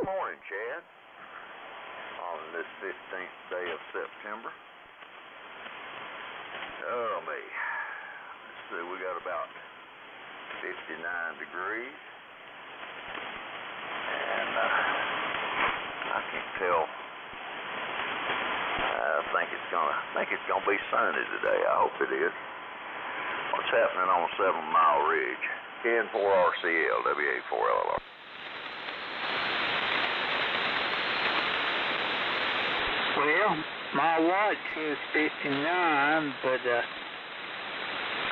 Good morning, Chad. On this 15th day of September. Oh, me. Let's see, we got about 59 degrees. And I can't tell. I think it's gonna be sunny today. I hope it is. What's happening on 7 Mile Ridge? N4RCL, WA4LLR. Well, my watch is 59, but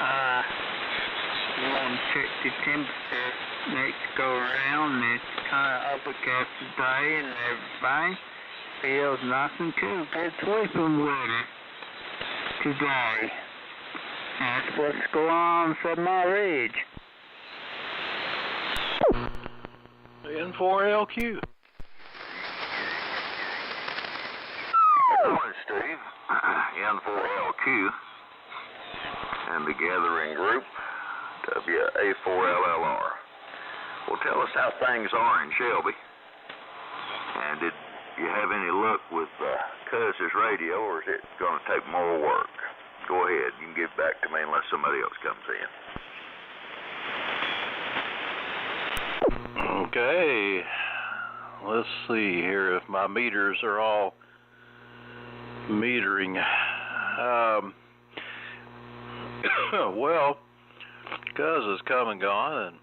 I want to check the temperature next go around. It's kind of overcast today and everything. Feels nice and cool. Good sleeping weather today. That's what's going on 7 Mile Ridge. N4LQ. Good morning, Steve. N4LQ and the gathering group, WA4LLR. Well, tell us how things are in Shelby. And did you have any luck with Cuz's radio, or is it going to take more work? Go ahead. You can give back to me unless somebody else comes in. Okay. Let's see here if my meters are all metering. Well, Cuz has come and gone, and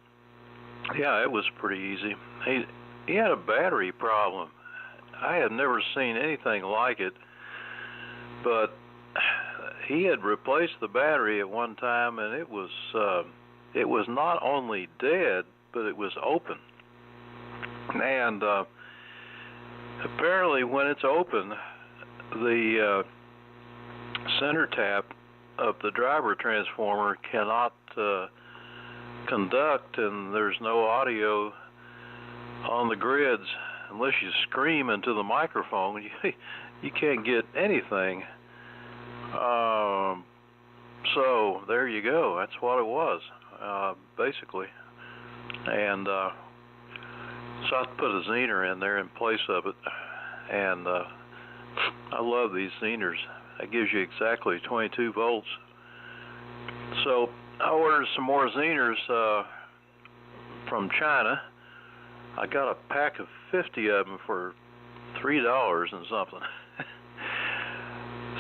yeah, it was pretty easy. He had a battery problem. I had never seen anything like it, but he had replaced the battery at one time, and it was not only dead, but it was open. And apparently, when it's open, the center tap of the driver transformer cannot conduct, and there's no audio on the grids unless you scream into the microphone. You can't get anything. So there you go. That's what it was, basically. And so I put a zener in there in place of it, and I love these zeners. That gives you exactly 22 volts. So I ordered some more zeners from China. I got a pack of 50 of them for $3 and something.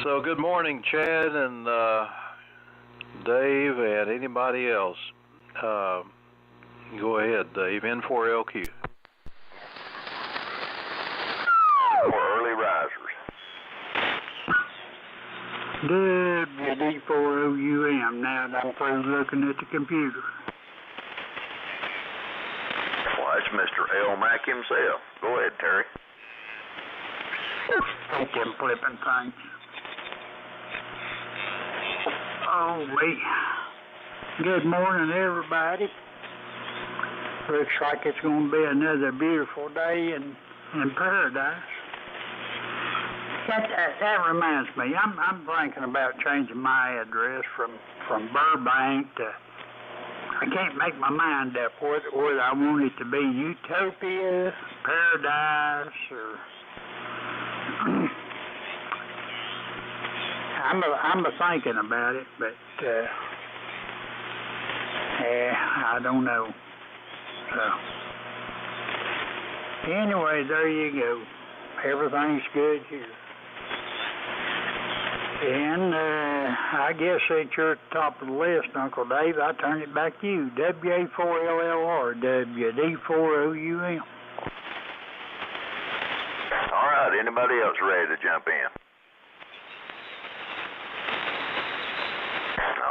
So good morning, Chad and Dave and anybody else. Go ahead, Dave. N4LQ. Early risers. WD4OUM, now that I'm through looking at the computer. Well, that's Mr. Elmac himself. Go ahead, Terry. Take them flipping things. Oh, wait. Good morning, everybody. Looks like it's going to be another beautiful day in paradise. That reminds me, I'm thinking about changing my address from Burbank to, I can't make my mind up whether I want it to be Utopia, Paradise, or I'm thinking about it, but I don't know. So anyway, there you go. Everything's good here. And I guess since you're at the top of the list, Uncle Dave, I turn it back to you. WA4LLR, WD4OUM. All right, anybody else ready to jump in?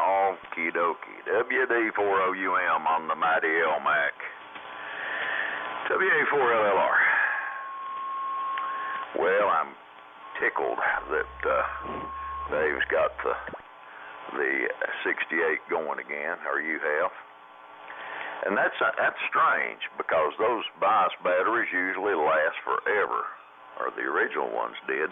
Okie dokie. WD4OUM on the mighty Elmac. WA4LLR. Well, I'm tickled that Dave's got the 68 going again, or you have. And that's strange, because those BIOS batteries usually last forever, or the original ones did.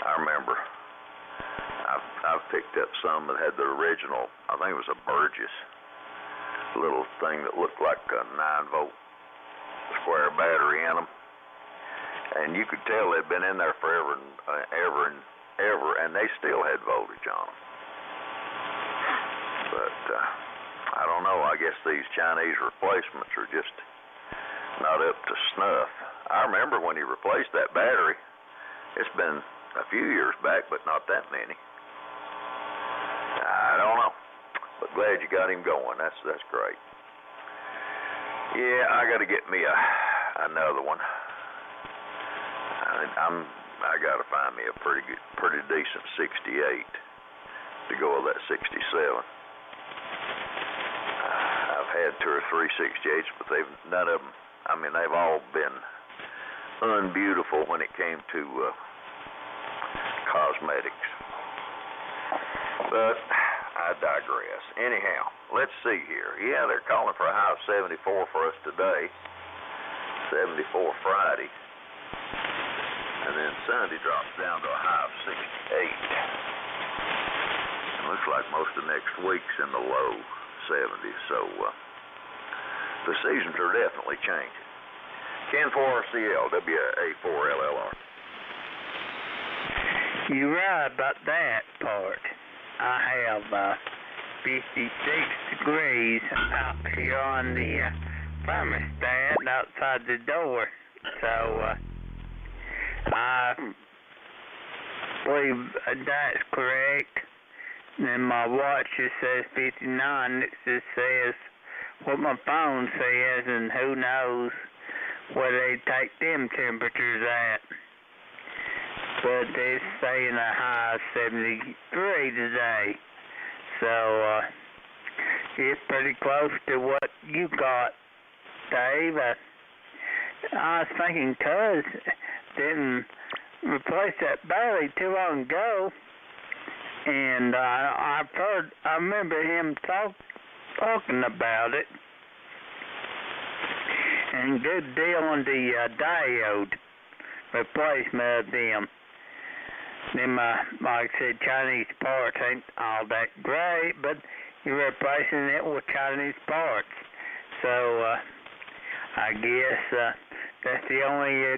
I remember I've picked up some that had the original, I think it was a Burgess little thing that looked like a 9-volt square battery in them. And you could tell they'd been in there forever and ever, and they still had voltage on them. But I don't know. I guess these Chinese replacements are just not up to snuff. I remember when he replaced that battery. It's been a few years back, but not that many. I don't know. But glad you got him going. That's great. Yeah, I got to get me another one. I got to find me a pretty decent 68 to go with that 67. I've had 2 or 3 68s, but none of them. I mean, they've all been unbeautiful when it came to cosmetics. But I digress. Anyhow, let's see here. Yeah, they're calling for a high of 74 for us today. 74 Friday. And then Sunday drops down to a high of 68. It looks like most of next week's in the low 70s. So the seasons are definitely changing. Ken 4RCL, WA4LLR. You're right about that part. I have 56 degrees out here on the thermostat outside the door. So I believe that's correct. And then my watch just says 59. It just says what my phone says, and who knows where they take them temperatures at. But they're saying a high of 73 today. So it's pretty close to what you got, Dave. I was thinking Cuz didn't replace that battery too long ago, and I remember him talking about it. And good deal on the diode replacement of them. Them, like I said, Chinese parts ain't all that great, but you're replacing it with Chinese parts. So I guess that's the only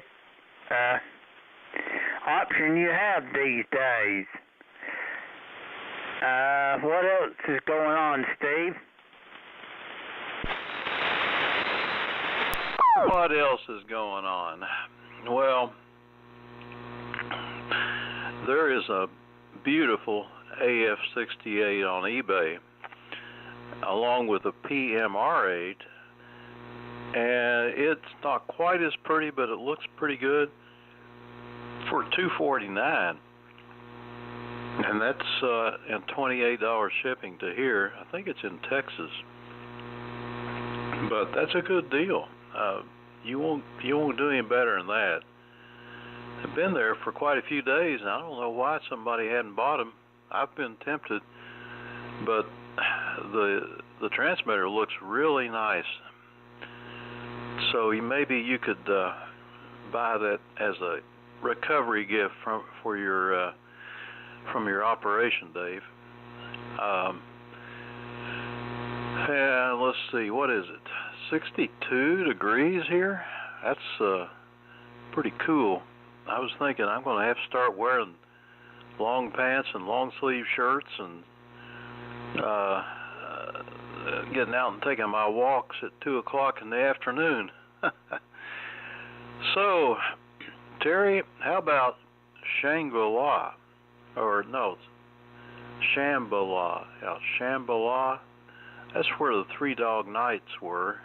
option you have these days. What else is going on, Steve? What else is going on? Well, there is a beautiful AF-68 on eBay, along with a PMR8, and it's not quite as pretty, but it looks pretty good, for $249, and that's and $28 shipping to here. I think it's in Texas, but that's a good deal. You won't do any better than that. I've been there for quite a few days, and I don't know why somebody hadn't bought them. I've been tempted, but the transmitter looks really nice. So maybe you could buy that as a recovery gift from your operation, Dave. And let's see, what is it? 62 degrees here? That's pretty cool. I was thinking I'm going to have to start wearing long pants and long sleeve shirts and getting out and taking my walks at 2 o'clock in the afternoon. So, Terry, how about Shangri-La? Or no, Shambhala. Yeah, Shambhala. That's where the Three Dog Nights were.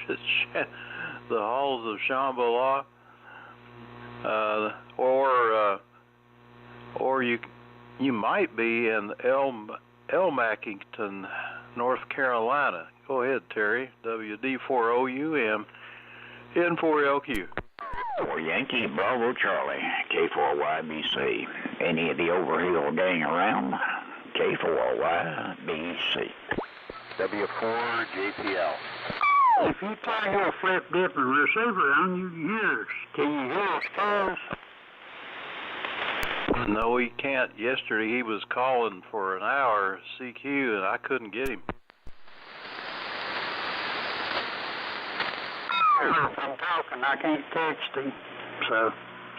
The halls of Shambhala. Or you might be in Elmackington, North Carolina. Go ahead, Terry. WD4OUM N4LQ. For Yankee Bravo Charlie, K4YBC. Any of the Overhill gang around? K4YBC. W4JPL. If you turn your flip dip and receiver on, you can hear us. Can you hear us, Charles? No, he can't. Yesterday he was calling for an hour CQ, and I couldn't get him. If I'm talking, I can't text him. So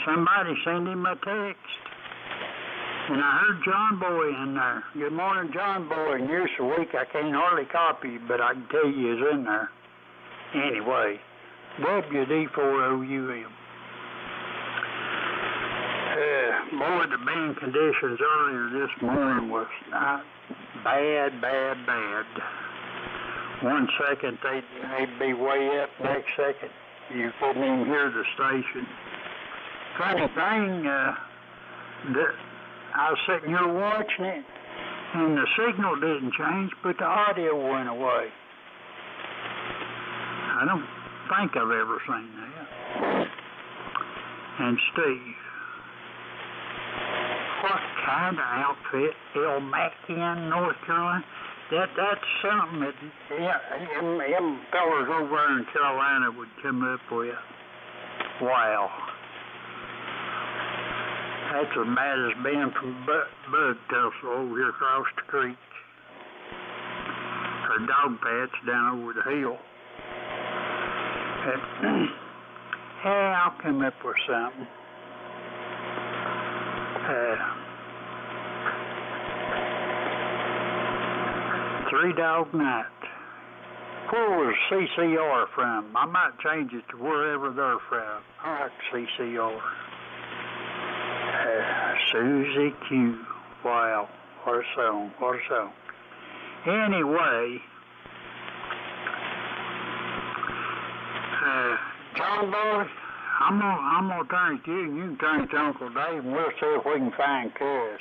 somebody send him a text. And I heard John Boy in there. Good morning, John Boy. And here's a week I can't hardly copy you, but I can tell you he's in there. Anyway, WD4OUM. Boy, the band conditions earlier this morning was bad. 1 second they'd be way up, next second you couldn't even hear the station. Funny thing, I was sitting here watching it, and the signal didn't change, but the audio went away. I don't think I've ever seen that. And Steve, what kind of outfit? Elmac in North Carolina? That's something that them fellas over there in Carolina would come up with. Wow. That's as bad as being from Bud Tussle over here across the creek. Or dog patch down over the hill. Yeah, I'll come up with something. Three Dog Night. Where was CCR from? I might change it to wherever they're from. I like CCR. Susie Q. Wow, what a song, what a song. Anyway, John Boy, I'm gonna thank you, and you can thank Uncle Dave, and we'll see if we can find Cuz.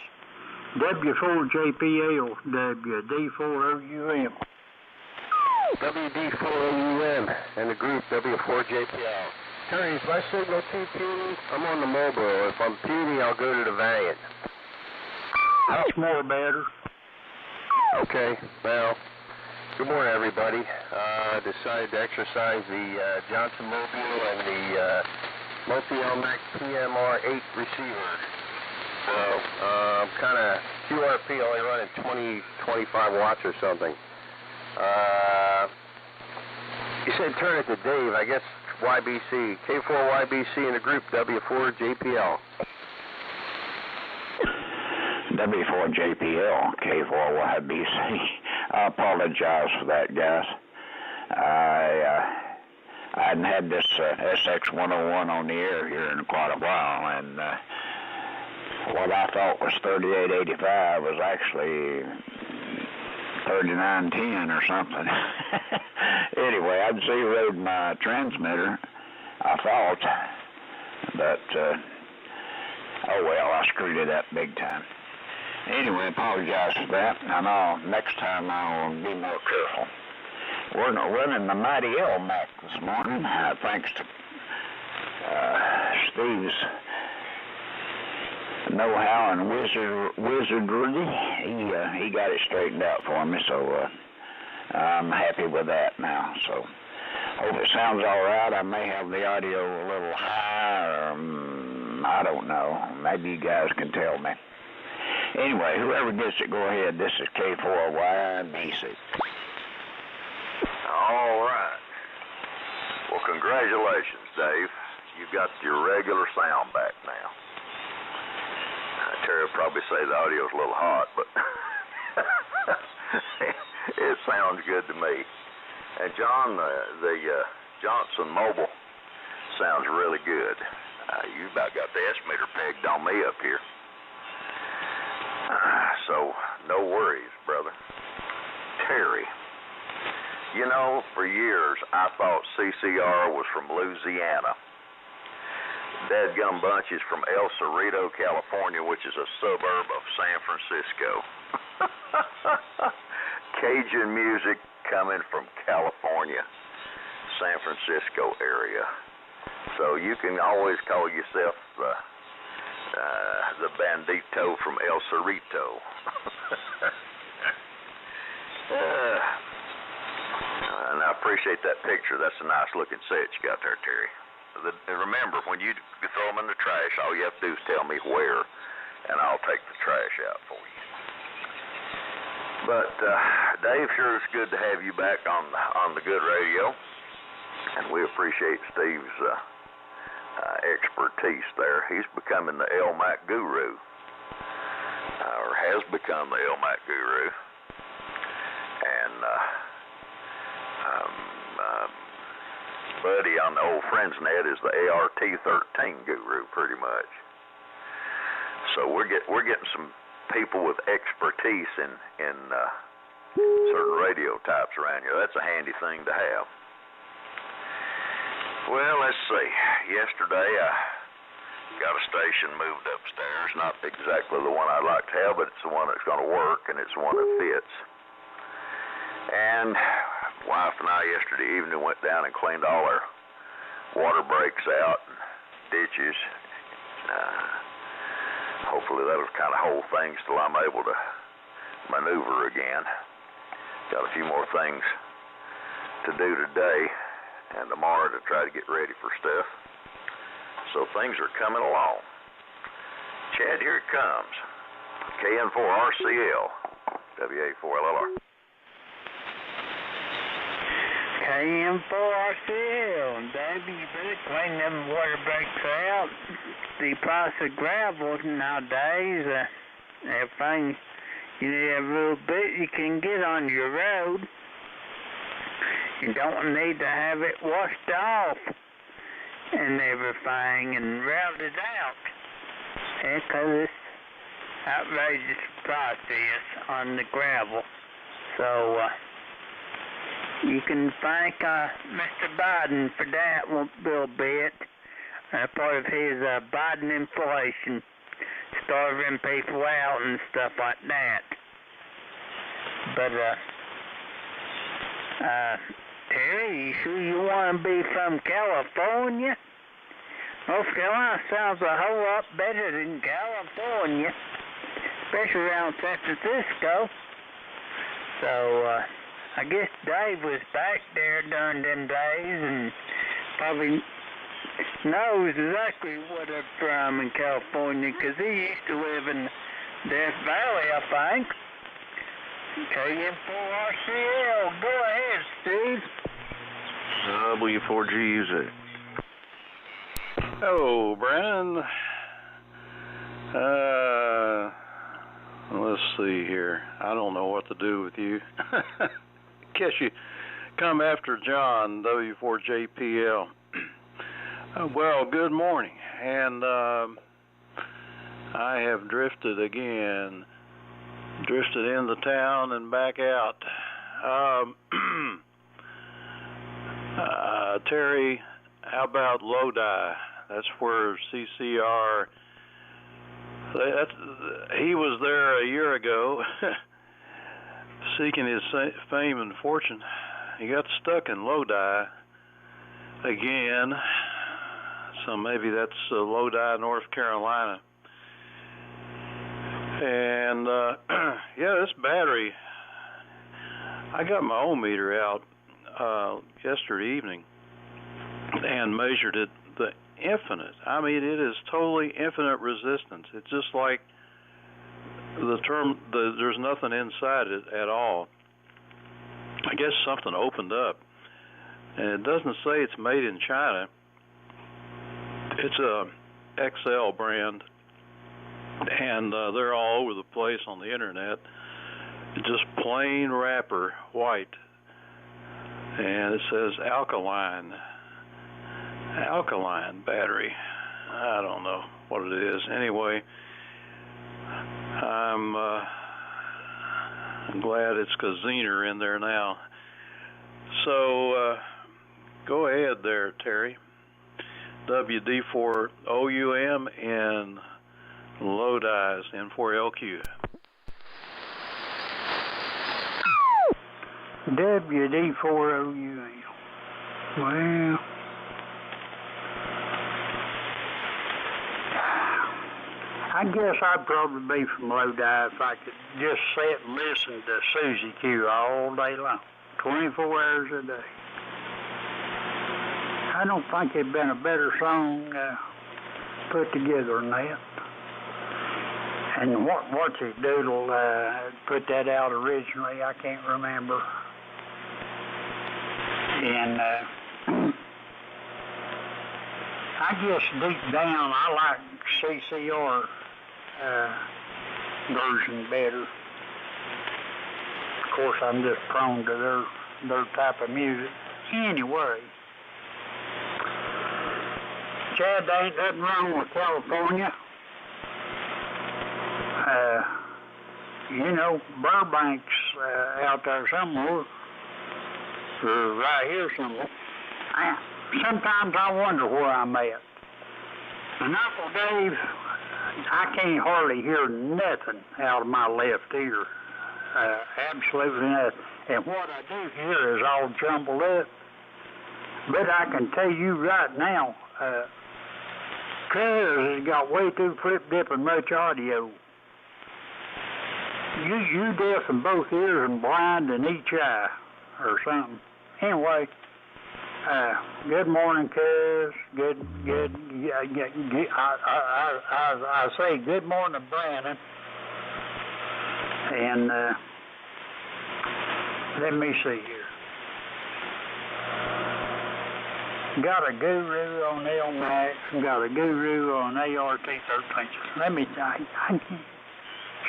W4JPL, WD4OUM. WD4OUM and the group W4JPL. Terry, is my signal too puny? I'm on the mobile. If I'm puny, I'll go to the Valiant. That's more better. Okay, well, good morning, everybody. Decided to exercise the Johnson Mobile and the multi-Elmac PMR8 receiver. So, kind of QRP only running 20-25 watts or something. You said turn it to Dave, I guess YBC, K4YBC in the group W4JPL. W4JPL, K4YBC. I apologize for that, guys. I hadn't had this SX101 on the air here in quite a while, and what I thought was 3885 was actually 3910 or something. Anyway, I'd zeroed my transmitter, I thought, but oh well, I screwed it up big time. Anyway, apologize for that. I know next time I'll be more careful. We're running the mighty Elmac this morning, thanks to Steve's know-how and wizardry. He got it straightened out for me, so I'm happy with that now. So hope it sounds all right. I may have the audio a little high, or I don't know. Maybe you guys can tell me. Anyway, whoever gets it, go ahead. This is K4YBC. All right. Well, congratulations, Dave. You got your regular sound back now. Terry will probably say the audio's a little hot, but it sounds good to me. And John, the Johnson Mobile sounds really good. You about got the estimator pegged on me up here. So, no worries, brother. Terry, you know, for years I thought CCR was from Louisiana. Dadgum Bunch is from El Cerrito, California, which is a suburb of San Francisco. Cajun music coming from California, San Francisco area. So you can always call yourself the bandito from El Cerrito. And I appreciate that picture. That's a nice looking set you got there, Terry. Remember, when you throw them in the trash, all you have to do is tell me where, and I'll take the trash out for you. But Dave, sure it's good to have you back on the good radio, and we appreciate Steve's expertise there. He's becoming the Elmac guru, or has become the Elmac guru, and Buddy on the old Friends Net is the ART-13 guru, pretty much. So we're getting some people with expertise in certain radio types around here. That's a handy thing to have. Well, let's see. Yesterday I got a station moved upstairs. Not exactly the one I'd like to have, but it's the one that's going to work, and it's the one that fits. And wife and I yesterday evening went down and cleaned all our water breaks out and ditches. Hopefully that'll kind of hold things till I'm able to maneuver again. Got a few more things to do today and tomorrow to try to get ready for stuff. So things are coming along. Chad, here it comes. KN4RCL, WA4LLR. KN4RCL, baby, you better clean them water breaks out. The price of gravel nowadays, everything you need a little bit you can get on your road. You don't need to have it washed off and everything and routed out. Because it's outrageous prices on the gravel. So, you can thank Mr. Biden for that a little bit. Part of his Biden inflation, starving people out and stuff like that. But, Terry, you sure you want to be from California? North Carolina sounds a whole lot better than California, especially around San Francisco. So, I guess Dave was back there during them days and probably knows exactly what I'm from in California because he used to live in Death Valley, I think. KN4RCL, go ahead, Steve. W4GZ. Oh, Brandon. Let's see here. I don't know what to do with you. Guess you come after John, W4JPL. Well, good morning. And I have drifted again. Drifted into town and back out. Terry, how about Lodi? That's where CCR... he was there a year ago seeking his fame and fortune. He got stuck in Lodi again, so maybe that's Lodi, North Carolina. And yeah, this battery, I got my ohm meter out yesterday evening and measured it, the infinite. I mean, it is totally infinite resistance. It's just like there's nothing inside it at all. I guess something opened up. And it doesn't say it's made in China. It's a XL brand. And they're all over the place on the internet. It's just plain wrapper, white. And it says alkaline battery. I don't know what it is. Anyway, I'm glad it's Kaziner in there now. So go ahead there, Terry. WD4OUM and Lodi's N4LQ. WD4OUM. Well, I guess I'd probably be from Lodi if I could just sit and listen to Susie Q all day long, 24 hours a day. I don't think there'd been a better song put together than that. And what's it doodle put that out originally? I can't remember. And I guess deep down I like CCR version better. Of course, I'm just prone to their type of music. Anyway, Chad, there ain't nothing wrong with California. You know, Burbank's out there somewhere, or right here somewhere. Sometimes I wonder where I'm at. And Uncle Dave, I can't hardly hear nothing out of my left ear. Absolutely nothing. And what I do hear is all jumbled up. But I can tell you right now, Cuz has got way too flip-dipping much audio. You deaf in both ears and blind in each eye, or something. Anyway, good morning, Cuz. I say good morning, Brandon. And let me see here. Got a guru on Elmac, got a guru on ART-13. Let me,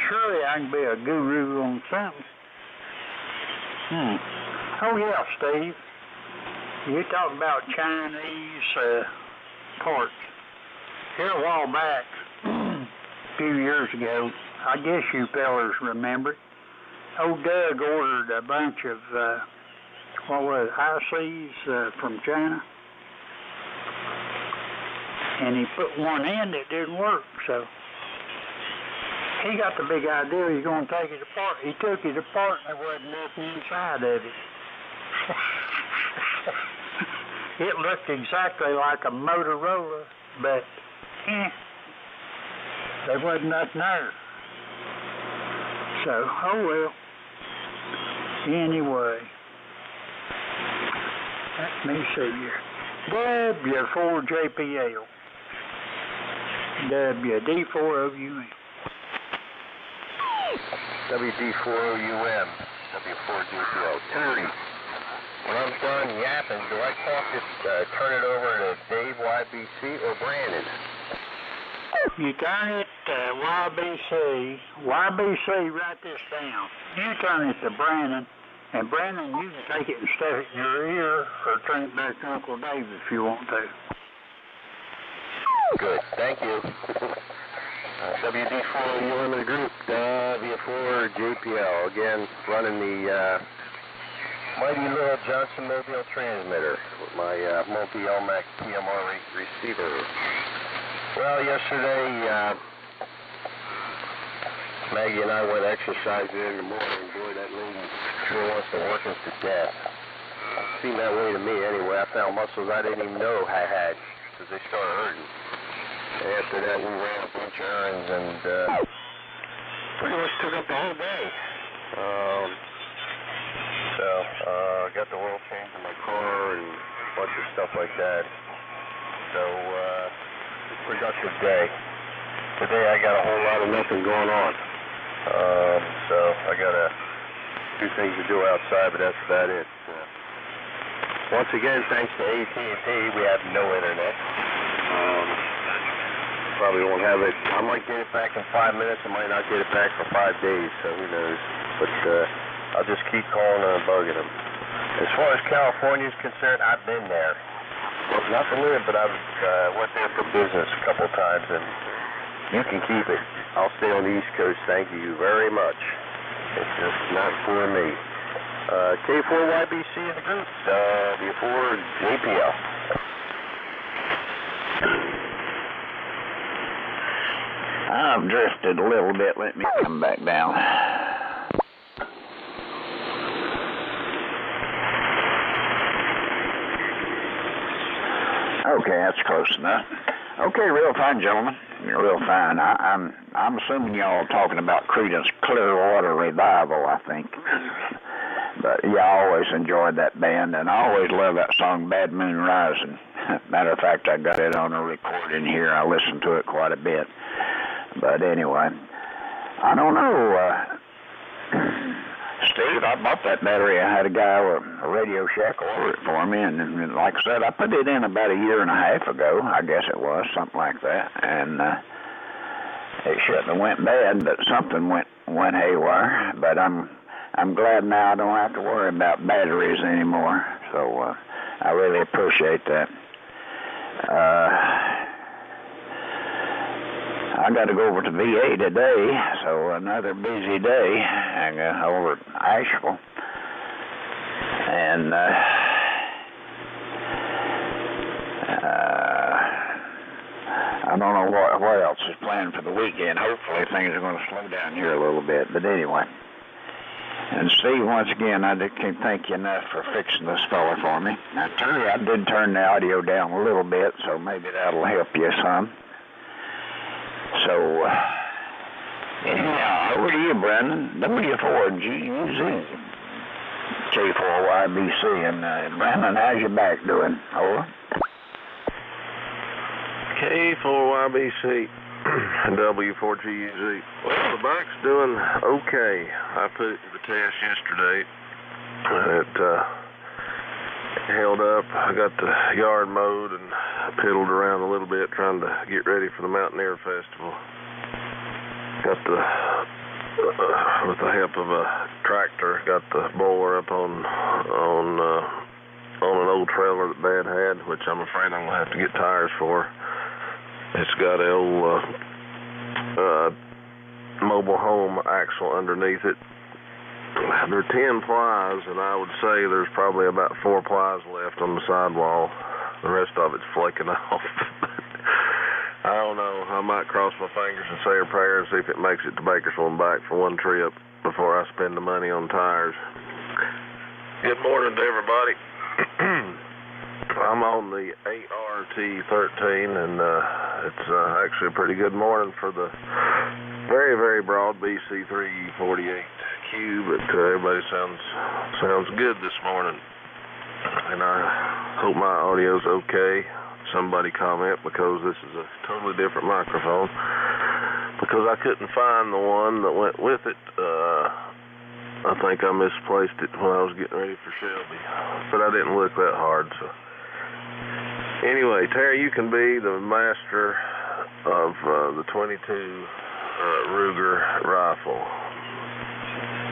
surely I can be a guru on something. Oh yeah, Steve. You talk about Chinese parts. Here a while back, a few years ago, I guess you fellers remember it. Old Doug ordered a bunch of, ICs from China. And he put one in that didn't work, so he got the big idea he's going to take it apart. He took it apart and there wasn't nothing inside of it. It looked exactly like a Motorola, but there wasn't nothing there. So, oh well. Anyway, let me see here. W4JPL. WD4OUM. WD4OUM. W4JPL. Terry, when I'm done yapping, do I turn it over to Dave YBC or Brandon? You turn it YBC. YBC, write this down. You turn it to Brandon. And Brandon, you can take it and stuff it in your ear or turn it back to Uncle Dave if you want to. Good, thank you. WD4 in the group, W4JPL, again, running the mighty little Johnson Mobile transmitter with my multi-Elmac PMR receiver. Well, yesterday, Maggie and I went exercising in the morning. Boy, that lady sure wants to work us to death. Seemed that way to me anyway. I found muscles I didn't even know I had because they started hurting. And after that, we ran a bunch of errands and pretty much took up the whole day. Got the oil change in my car and a bunch of stuff like that. So, productive day. Today I got a whole lot of nothing going on. So I got a few things to do outside, but that's about it. Once again, thanks to AT&T, we have no internet. Probably won't have it. I might get it back in 5 minutes. I might not get it back for 5 days, so who knows. But I'll just keep calling and bugging them. As far as California is concerned, I've been there. Well, not to live, but I've went there for business a couple times, and you can keep it. I'll stay on the East Coast, thank you very much. It's just not for me. K4YBC in the group, W4JPL. I've drifted a little bit. Let me come back down. Okay, that's close enough. Okay, real fine, gentlemen. You're real fine. I'm assuming y'all talking about Creedence Clearwater Revival, I think. But yeah, I always enjoyed that band, and I always loved that song, Bad Moon Rising. Matter of fact, I got it on a recording here. I listened to it quite a bit. But anyway, I don't know, Steve, I bought that battery. I had a guy with a Radio Shack order it for me, and like I said, I put it in about a year and a half ago, I guess it was, something like that, and it shouldn't have went bad, but something went haywire. But I'm glad now I don't have to worry about batteries anymore, so I really appreciate that. I got to go over to VA today, so another busy day over at Asheville. And I don't know what else is planned for the weekend. Hopefully things are going to slow down here a little bit. But anyway. And Steve, once again, I can't thank you enough for fixing this fella for me. I tell you, I did turn the audio down a little bit, so maybe that'll help you some. So, anyhow, over to you, Brandon. W4GUZ, K4YBC, and Brandon, how's your back doing? Over. K4YBC, W4GUZ. Well, the back's doing okay. I put it to the test yesterday. It held up. I got the yard mowed and piddled around a little bit trying to get ready for the Mountaineer Festival. Got the, with the help of a tractor, got the boiler up on an old trailer that Dad had, which I'm afraid I'm going to have to get tires for. It's got an old mobile home axle underneath it. There are 10 plies, and I would say there's probably about 4 plies left on the sidewall. The rest of it's flaking off. I don't know. I might cross my fingers and say a prayer and see if it makes it to Bakersville and back for one trip before I spend the money on tires. Good morning to everybody. I'm on the ART-13, and it's actually a pretty good morning for the very, very broad BC348Q, but everybody sounds good this morning, and I hope my audio's okay. Somebody comment, because this is a totally different microphone, because I couldn't find the one that went with it. I think I misplaced it when I was getting ready for Shelby, but I didn't look that hard. So anyway, Terry, you can be the master of the 22 Ruger rifle.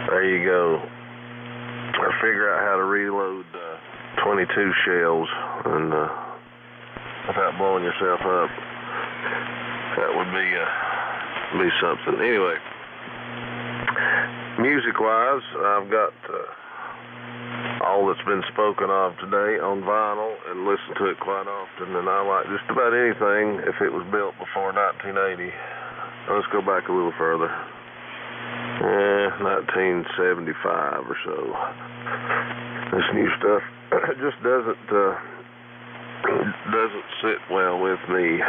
There you go. Or figure out how to reload 22 shells and without blowing yourself up. That would be something. Anyway, music-wise, I've got all that's been spoken of today on vinyl and listen to it quite often, and I like just about anything if it was built before 1980. Let's go back a little further. 1975 or so. This new stuff just doesn't sit well with me.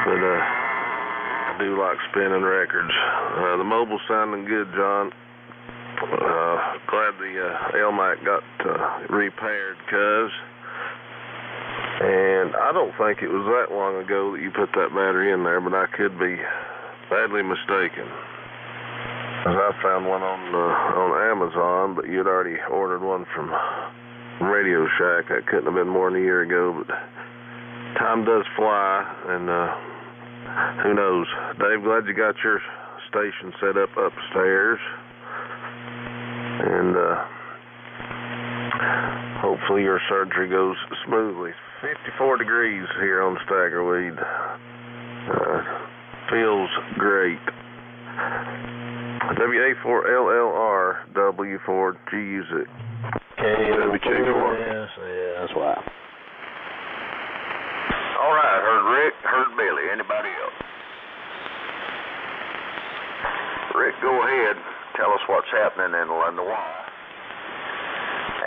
But I do like spinning records. The mobile's sounding good, John. Glad the Elmac got repaired, cuz. And I don't think it was that long ago that you put that battery in there, but I could be badly mistaken. As I found one on Amazon, but you'd already ordered one from Radio Shack. That couldn't have been more than a year ago, but time does fly, and who knows. Dave, glad you got your station set up upstairs, and hopefully your surgery goes smoothly. 54 degrees here on Staggerweed. Feels great. WA4LLR, W4GUZ. WK4. Yes, that's why. All right, heard Rick, heard Billy. Anybody else? Rick, go ahead. Tell us what's happening in Lenoir.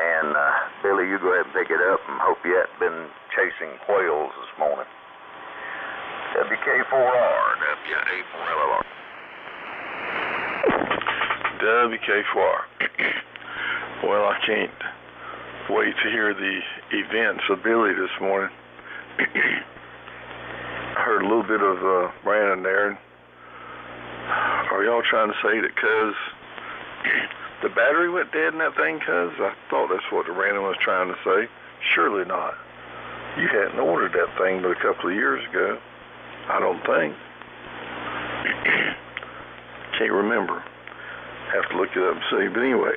And Billy, you go ahead and pick it up, and hope you haven't been chasing whales this morning. WK4R, WA4LR. WK4R. Well, I can't wait to hear the events of Billy this morning. I heard a little bit of Brandon there, and Are y'all trying to say that because the battery went dead in that thing, cuz? I thought that's what the random was trying to say. Surely not. You hadn't ordered that thing but a couple of years ago. I don't think. Can't remember. Have to look it up and see. But anyway,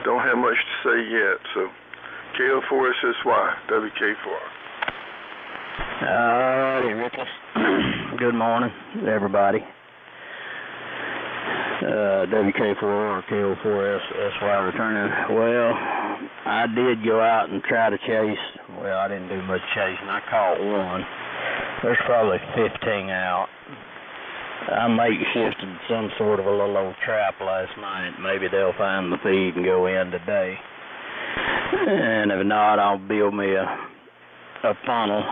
don't have much to say yet. So, KO4SSY, WK4. Alrighty, Ricky. Good morning, everybody. WK4 or KO4SSY returning. Well, I did go out and try to chase. Well, I didn't do much chasing. I caught one. There's probably 15 out. I makeshifted some sort of a little old trap last night. Maybe they'll find the feed and go in today. And if not, I'll build me a funnel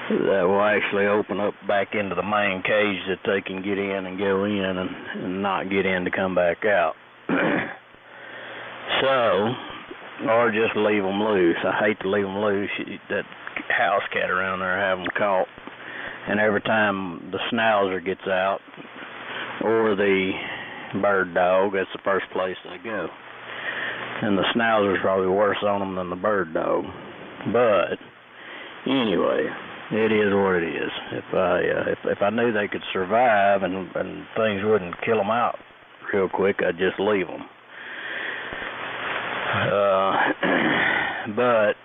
that will actually open up back into the main cage that they can get in and go in and not get in to come back out. So, or just leave them loose. I hate to leave them loose. That house cat around there have them caught. And every time the schnauzer gets out, or the bird dog, that's the first place they go. And the schnauzer's probably worse on them than the bird dog. But anyway, it is what it is. If I knew they could survive and things wouldn't kill them out real quick, I'd just leave them. But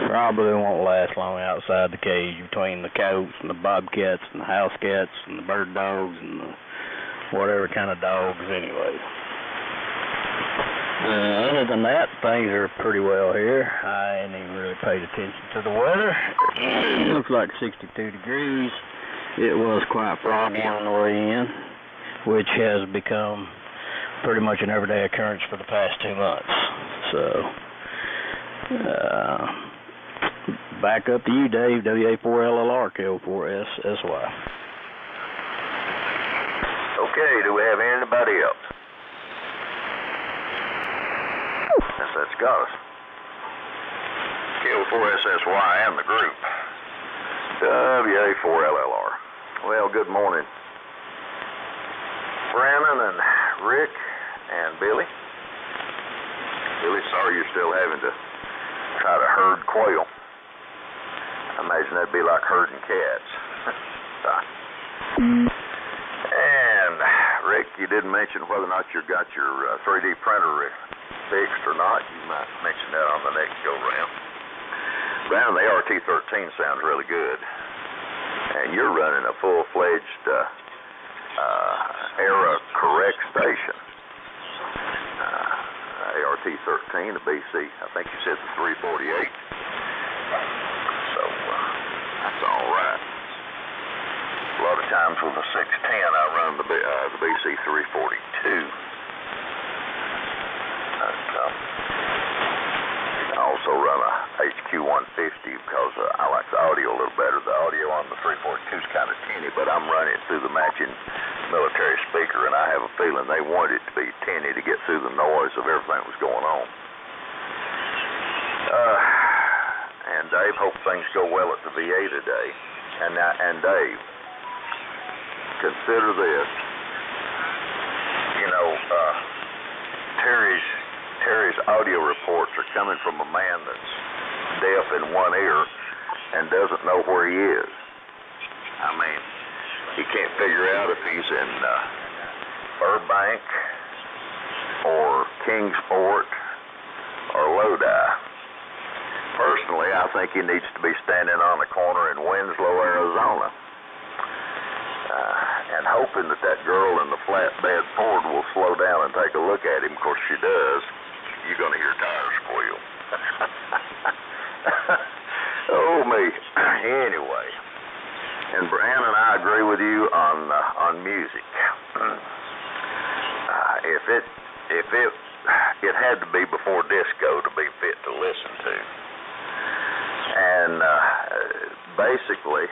probably won't last long outside the cage between the coats and the bobcats and the house cats and the bird dogs and the whatever kind of dogs anyway. Other than that, things are pretty well here. I ain't even really paid attention to the weather. It looks like 62 degrees. It was quite foggy on the way in, which has become pretty much an everyday occurrence for the past 2 months. So, back up to you, Dave, WA4LLR, KO4SSY. Okay, do we have anybody else? Yes, that's got us. KO4SSY and the group. WA4LLR. Well, good morning, Brandon and Rick and Billy. Billy, sorry you're still having to try to herd quail. I imagine that'd be like herding cats. And Rick, you didn't mention whether or not you got your 3D printer fixed or not. You might mention that on the next go-round. Brandon, the RT-13 sounds really good. And you're running a full-fledged era correct station. ART-13, the BC, I think you said the 348. So that's all right. A lot of times with the 610, I run the BC 342. I also run a HQ 150 because I like the audio a little better. The audio on the 342 is kind of tinny, but I'm running through the matching military speaker, and I have a feeling they wanted it to be tinny to get through the noise of everything that was going on. And Dave, hope things go well at the VA today. And Dave, consider this. You know, Terry's audio reports are coming from a man that's deaf in one ear and doesn't know where he is. I mean, he can't figure out if he's in Burbank or Kingsport or Lodi. Personally, I think he needs to be standing on a corner in Winslow, Arizona, and hoping that girl in the flatbed Ford will slow down and take a look at him. Of course, she does. You're going to hear tires squeal. Oh, me. Anyway, and Brian and I agree with you on music. If it had to be before disco to be fit to listen to. And basically,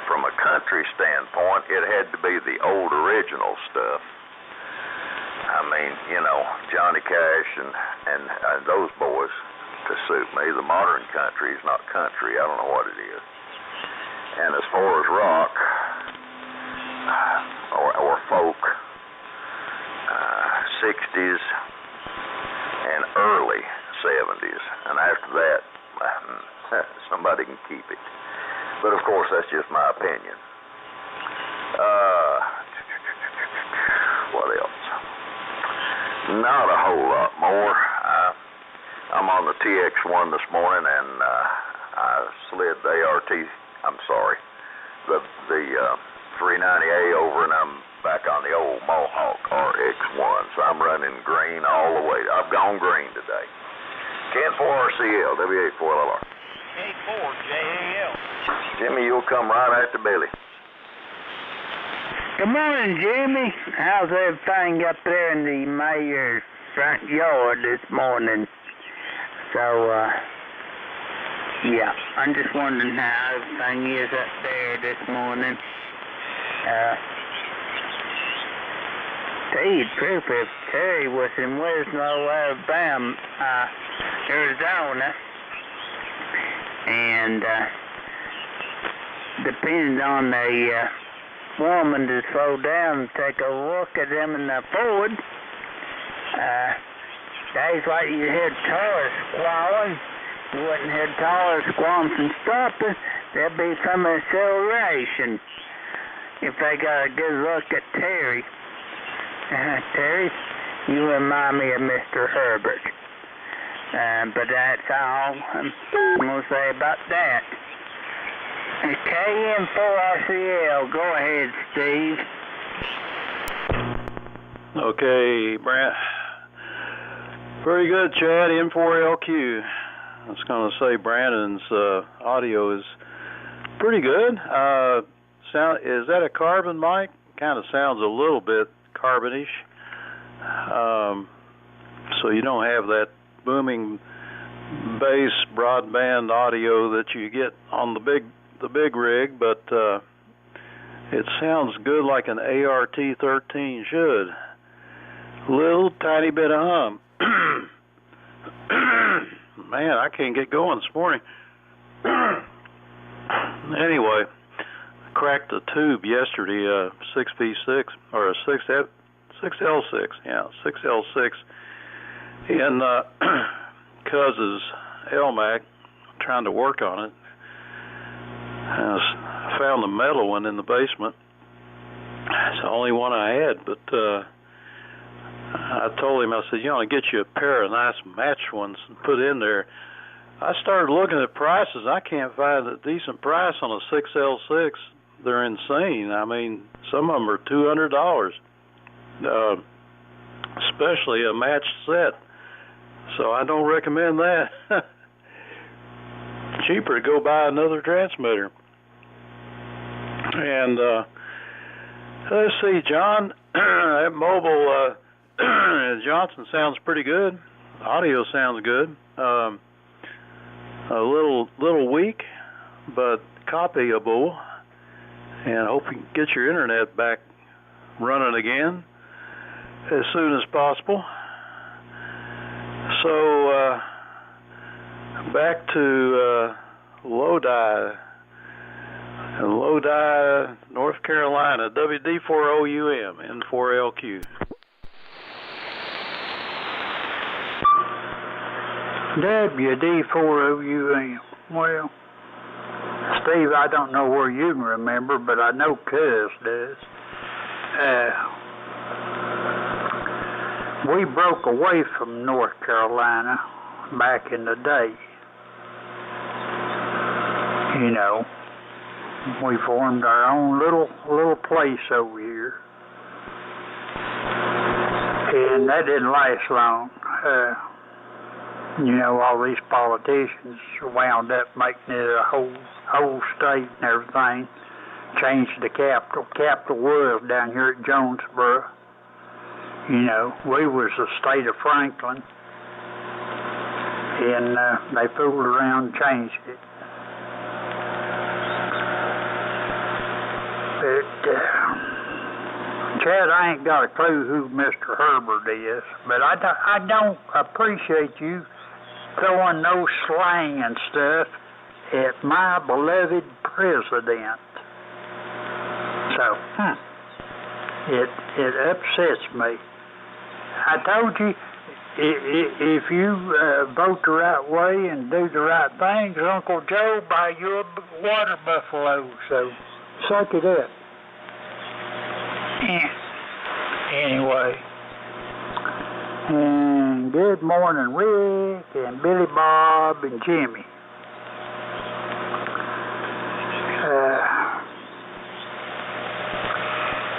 from a country standpoint, it had to be the old original stuff. I mean, you know, Johnny Cash and those boys to suit me. The modern country is not country. I don't know what it is. And as far as rock or folk, 60s and early 70s, and after that, somebody can keep it. But of course, that's just my opinion. What else? Not a whole lot more. I'm on the TX1 this morning, and I slid the ART. I'm sorry, the 390A over, and I'm back on the old Mohawk RX1. So I'm running green all the way. I've gone green today. Ken 4RCL, W84LR. K4JAL. Jimmy, you'll come right after Billy. Good morning, Jimmy. How's everything up there in the mayor's front yard this morning? So, yeah, I'm just wondering how everything is up there this morning. Proof if Terry was in Wisno, Alabama, Arizona, and depending on the woman to slow down and take a look at them in the Ford, days like you heard tires squalling, you wouldn't hear tires squalling from stopping, there'd be some acceleration if they got a good look at Terry. Terry, you remind me of Mr. Herbert. But that's all I'm going to say about that. KM4RCL, go ahead, Steve. Okay, Brent. Very good, Chad. M4LQ. I was going to say Brandon's audio is pretty good. Is that a carbon mic? Kind of sounds a little bit carbonish. So you don't have that booming bass broadband audio that you get on the big rig, but it sounds good like an ART-13 should. Little tiny bit of hum. Man, I can't get going this morning. Anyway, I cracked a tube yesterday, 6V6 or a 6L6, yeah, 6L6 in Cuz's Elmac, trying to work on it. I found the metal one in the basement. It's the only one I had, but I told him, I said, you know, get you a pair of nice match ones and put in there. I started looking at prices. I can't find a decent price on a 6L6. They're insane. I mean, some of them are $200, especially a matched set. So I don't recommend that. Cheaper to go buy another transmitter. And let's see, John, that mobile Johnson sounds pretty good. Audio sounds good. A little weak, but copyable. And I hope you can get your internet back running again as soon as possible. So back to Lodi, North Carolina, WD4OUM, N4LQ. WD4OUM. Well, Steve, I don't know where you can remember, but I know Cuz does. We broke away from North Carolina back in the day. You know, we formed our own little place over here, and that didn't last long. You know, all these politicians wound up making it a whole state and everything. Changed the capital. Capital was down here at Jonesboro. You know, we was the state of Franklin, and they fooled around and changed it. But, Chad, I ain't got a clue who Mr. Herbert is, but I don't appreciate you throwing no slang and stuff at my beloved president. So, it upsets me. I told you, if you vote the right way and do the right things, Uncle Joe will buy you a water buffalo. So, suck it up. Anyway, and good morning, Rick and Billy Bob and Jimmy.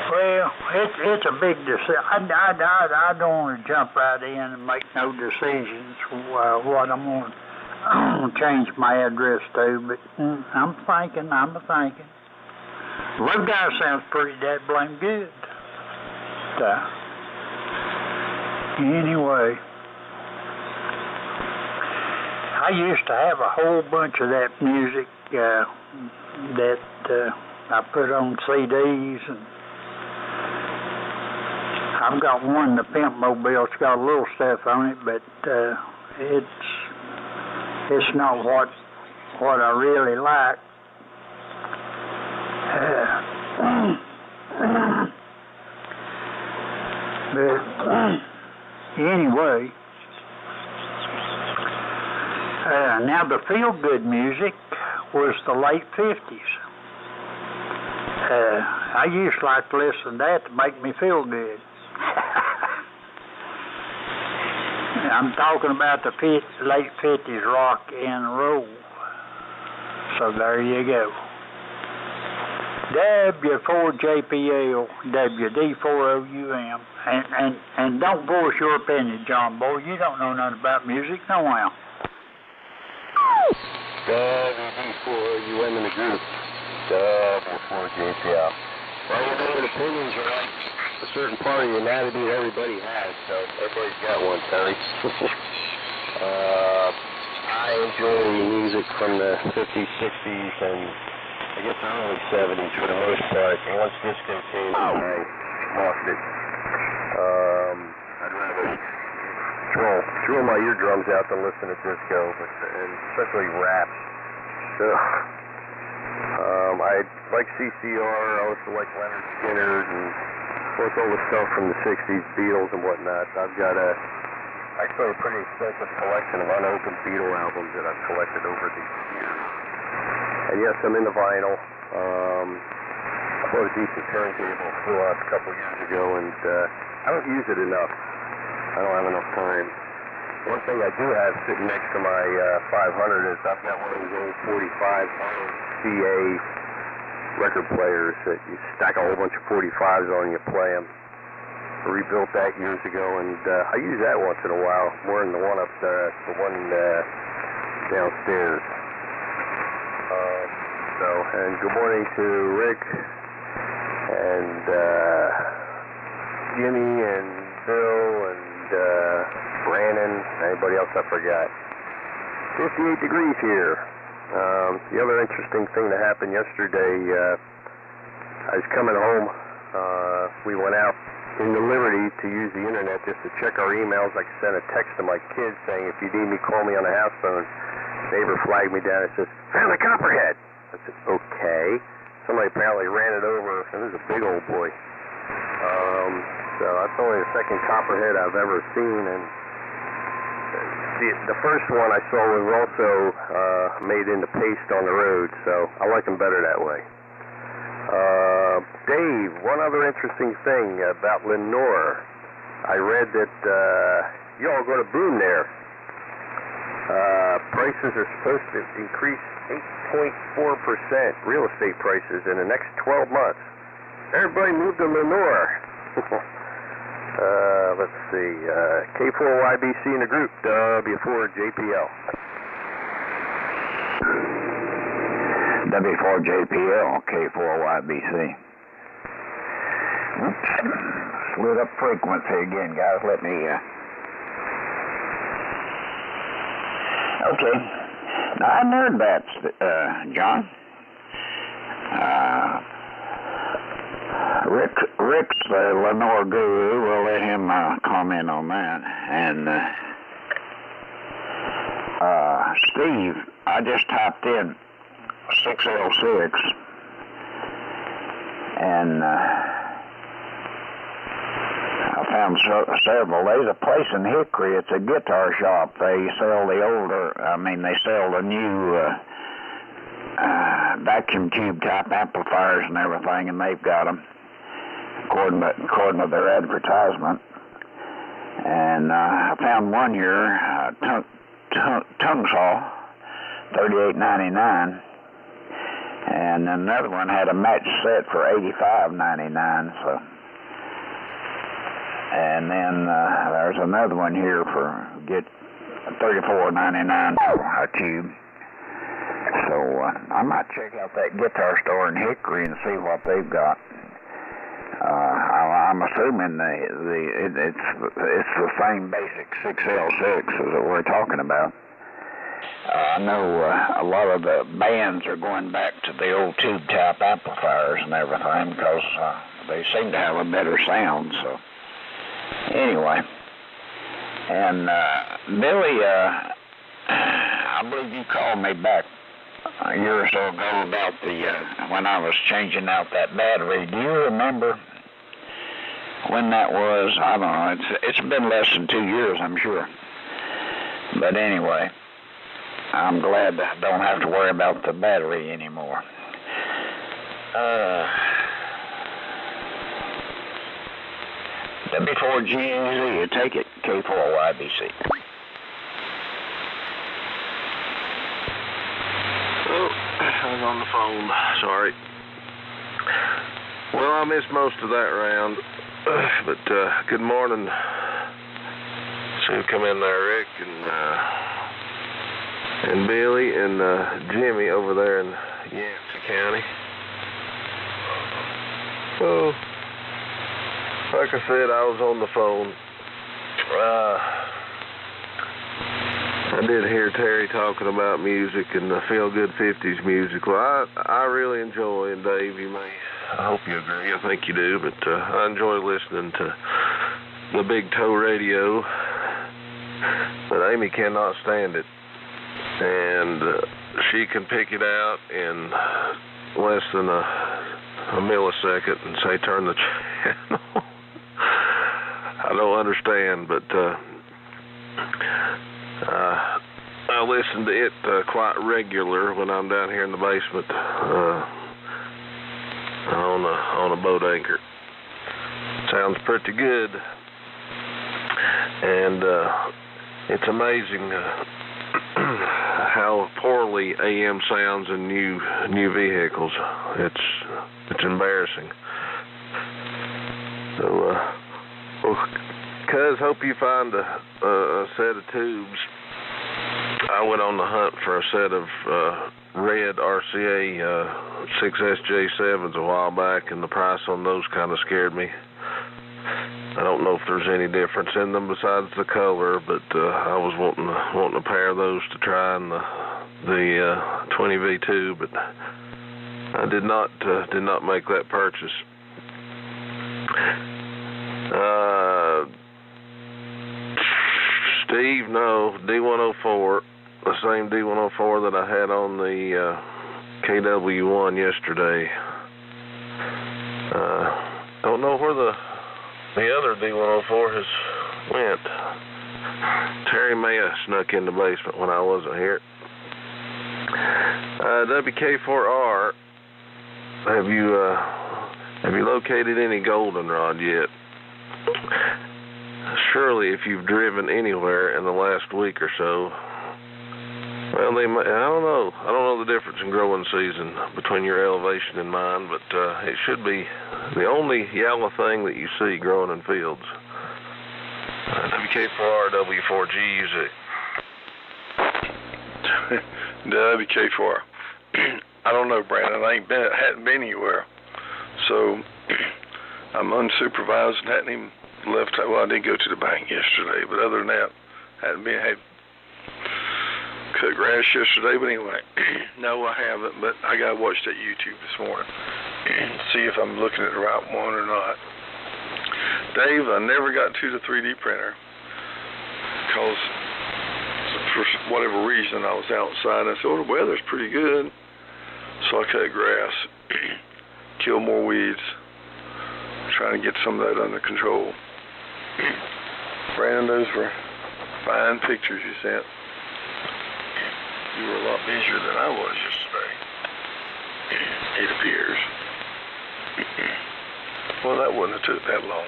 Well, it's a big decision. I don't want to jump right in and make no decisions what I'm going to change my address to, but I'm thinking. Lodi sounds pretty that blame good. Anyway, I used to have a whole bunch of that music that I put on CDs, and I've got one, the Pimp Mobile. It's got a little stuff on it, but it's not what I really like. But anyway, now the feel-good music was the late 50s. I used to like to listen to that to make me feel good. I'm talking about the late 50s rock and roll. So there you go. W4JPL, WD4OUM. And don't voice your opinion, John Boy. You don't know nothing about music, no how. WD4OUM in the group. W4JPL. Well, you know, opinions are like a certain part of the anatomy that everybody has, so everybody's got one, Terry. I enjoy music from the 50s, 60s, and I guess early 70s for the most part. And once disco came, I lost it. I'd rather drill my eardrums out than listen to disco, and especially rap. So, I like CCR, I also like Leonard Skinner, and of course all the stuff from the 60s, Beatles and whatnot. I've got actually a pretty extensive collection of unopened Beatle albums that I've collected over the years. And yes, I'm into vinyl. I bought a decent turntable for us a couple of years ago, and I don't use it enough. I don't have enough time. One thing I do have sitting next to my 500 is I've got one of those old 45 CA record players that you stack a whole bunch of 45s on and you play them. I rebuilt that years ago, and I use that once in a while, more than the one upstairs, the one downstairs. And good morning to Rick and Jimmy and Bill and Brandon, anybody else I forgot. 58 degrees here. The other interesting thing that happened yesterday, I was coming home. We went out in the Liberty to use the internet just to check our emails. I sent a text to my kids saying, if you need me, call me on the house phone. Neighbor flagged me down and says, found a copperhead. I said, okay. Somebody apparently ran it over, and it was a big old boy. So that's only the second copperhead I've ever seen, and the first one I saw was also made into paste on the road, so I like them better that way. Dave, one other interesting thing about Lenore. I read that you all going to boom there. Prices are supposed to increase 8.4%, real estate prices, in the next 12 months. Everybody move to Lenore. Let's see, K4YBC in the group, W4JPL. W4JPL, K4YBC. Oops, slid up frequency again, guys. Let me, okay. Now, I heard that, John. Rick's the Lenore guru. We'll let him comment on that. And Steve, I just typed in 6L6, and I found several. There's a place in Hickory. It's a guitar shop. They sell they sell the new vacuum tube type amplifiers and everything, and they've got them according to their advertisement. And I found one here, tongue saw, $38.99, and another one had a match set for $85.99. So, and then there's another one here for $34.99 a tube. So I might check out that guitar store in Hickory and see what they've got. I'm assuming it's the same basic 6L6 as what we're talking about. I know a lot of the bands are going back to the old tube type amplifiers and everything because they seem to have a better sound. So anyway, and Billy, I believe you called me back a year or so ago about when I was changing out that battery. Do you remember when that was? I don't know. It's been less than 2 years, I'm sure. But anyway, I'm glad I don't have to worry about the battery anymore. W4GZ, you take it, K4YBC. Oh, I was on the phone. Sorry. Well, I missed most of that round, but good morning. See who come in there, Rick and Billy and Jimmy over there in Yancey County. Well, like I said, I was on the phone. I did hear Terry talking about music and the feel-good 50s music. Well, I really enjoy, and Dave, I hope you agree, I think you do, but I enjoy listening to the Big Toe radio, but Amy cannot stand it, and she can pick it out in less than a millisecond and say, turn the channel. I don't understand, but I listen to it quite regular when I'm down here in the basement on a boat anchor. Sounds pretty good, and it's amazing how poorly AM sounds in new vehicles. It's embarrassing. So, well, cuz, hope you find a set of tubes. I went on the hunt for a set of red RCA 6SJ7s a while back, and the price on those kind of scared me. I don't know if there's any difference in them besides the color, but I was wanting a pair of those to try in the 20V2, but I did not make that purchase. Steve, no, D104, the same D104 that I had on the KW1 yesterday. Don't know where the other D104 has went. Terry may have snuck in the basement when I wasn't here. WK4R, have you located any goldenrod yet? Surely, if you've driven anywhere in the last week or so, well, I don't know the difference in growing season between your elevation and mine, but it should be the only yellow thing that you see growing in fields. WK4R, W4G, use it. WK4R. I don't know, Brandon. Hadn't been anywhere, so I'm unsupervised and hadn't even left. Well, I did go to the bank yesterday, but other than that, had cut grass yesterday. But anyway, no, I haven't. But I gotta watch that YouTube this morning and see if I'm looking at the right one or not. Dave, I never got to the 3D printer because for whatever reason I was outside. I said, "Oh, the weather's pretty good." So I cut grass, kill more weeds, trying to get some of that under control. Brandon, those were fine pictures you sent. You were a lot busier than I was yesterday, it appears. Well, that wouldn't have took that long,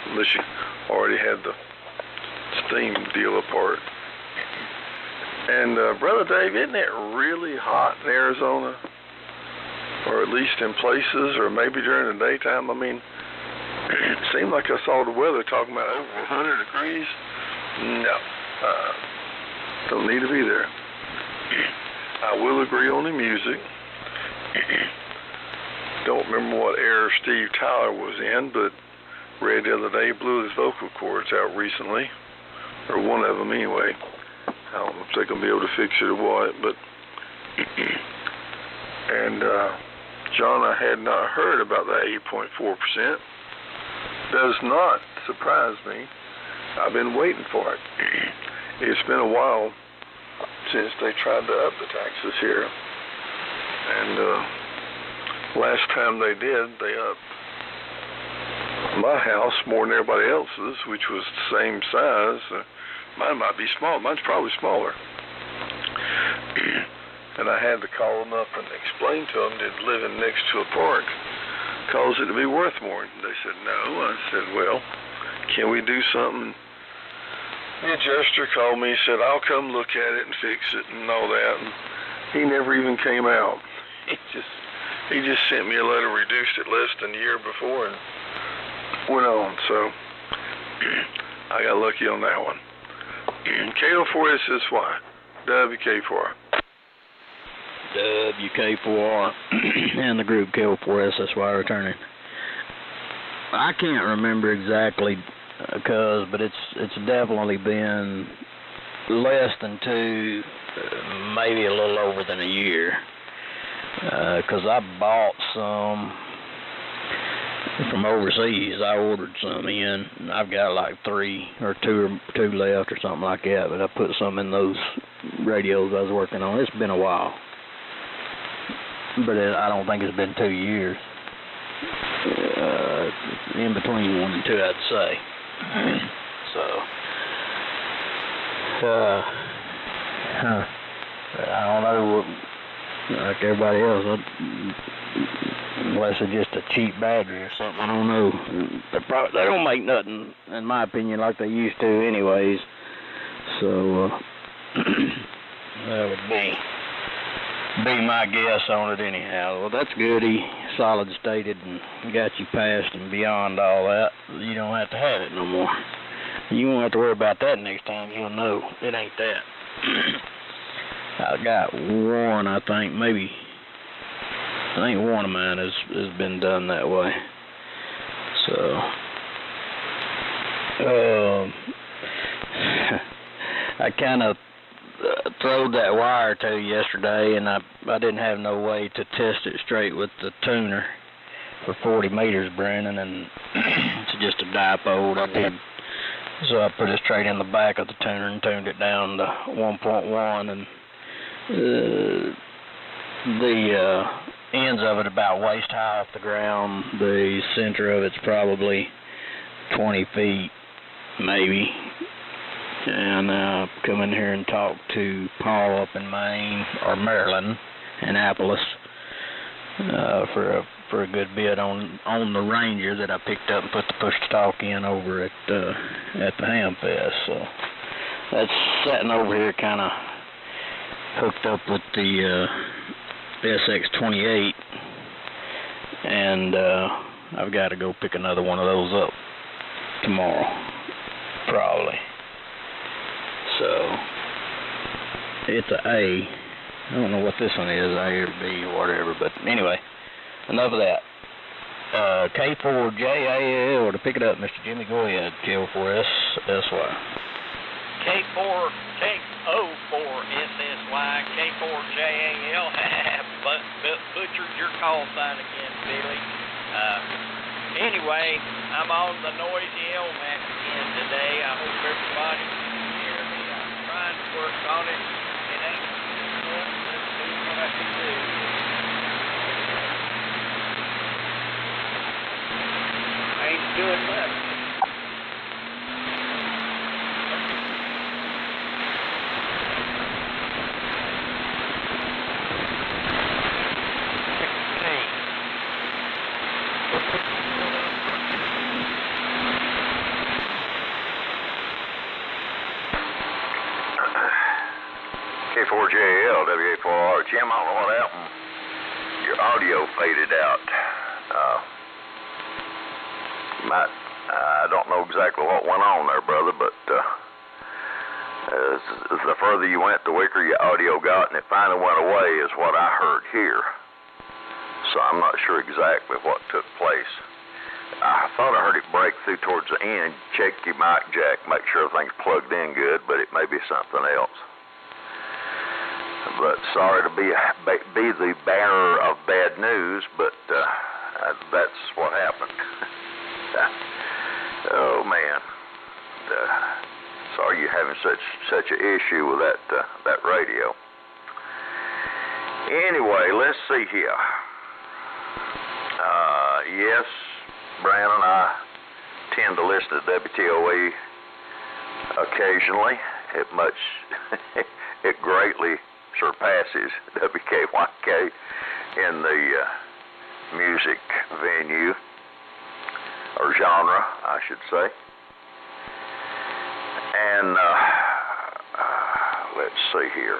unless you already had the steam deal apart. And Brother Dave, isn't it really hot in Arizona? Or at least in places, or maybe during the daytime? I mean, it seemed like I saw the weather talking about over 100 degrees. No, don't need to be there. I will agree on the music. Don't remember what era Steve Tyler was in, but read the other day blew his vocal cords out recently, or one of them anyway. I don't know if they're going to be able to fix it or what, but and John, I had not heard about that 8.4%. Does not surprise me. I've been waiting for it. It's been a while since they tried to up the taxes here, and last time they did, they upped my house more than everybody else's, which was the same size. Mine might be small. Mine's probably smaller. And I had to call them up and explain to them that living next to a park caused it to be worth more. They said no. I said, well, can we do something? The adjuster called me, said, I'll come look at it and fix it and all that. And he never even came out. He just sent me a letter, reduced it less than a year before, and went on. So I got lucky on that one. KO4SSY, WK4R. WK4R and the group KO4SSY returning. I can't remember exactly, but it's definitely been less than 2, maybe a little over than a year. Because I bought some from overseas. I ordered some in. I've got like 3 or 2 left or something like that, but I put some in those radios I was working on. It's been a while, but I don't think it's been 2 years. In between 1 and 2, I'd say. So, I don't know, like everybody else, unless it's just a cheap battery or something, I don't know. They don't make nothing, in my opinion, like they used to anyways. So, that would be my guess on it anyhow. Well, that's good. He solid stated and got you past and beyond all that. You don't have to have it no more. You won't have to worry about that next time. You'll know it ain't that. I got one, I think one of mine has been done that way. So, I kind of throwed that wire to you yesterday, and I didn't have no way to test it straight with the tuner for 40 meters, Brandon, and it's just a dipole. So I put it straight in the back of the tuner and tuned it down to 1.1, and the ends of it about waist high off the ground. The center of it's probably 20 feet, maybe. And come in here and talk to Paul up in Maine, or Maryland, Annapolis, for a good bit on the Ranger that I picked up and put the push-to-talk in over at the Hamfest. So that's sitting over here kind of hooked up with the SX-28, and I've got to go pick another one of those up tomorrow, probably. So it's a A. I don't know what this one is, A or B or whatever, but anyway, enough of that. K4JAL, to pick it up, Mr. Jimmy, go ahead. K4SSY. K04SSY, K4JAL. Butchered your call sign again, Billy. Anyway, I'm on the noisy Elmac again today. I hope everybody can hear me. I'm trying to work on it. It ain't good. Let's see what I can do. doing much. K4JL, WA4R. Jim, I don't know what happened. Your audio faded out. I don't know exactly what went on there, brother, but as the further you went, the weaker your audio got, and it finally went away is what I heard here. So I'm not sure exactly what took place. I thought I heard it break through towards the end. Check your mic jack, make sure everything's plugged in good, but it may be something else. But sorry to be the bearer of bad news, but that's what happened. Oh man, sorry you're having such an issue with that radio. Anyway, let's see here. Yes, Brandon, I tend to listen to WTOE occasionally. It greatly surpasses WKYK in the music venue, or genre, I should say. And let's see here.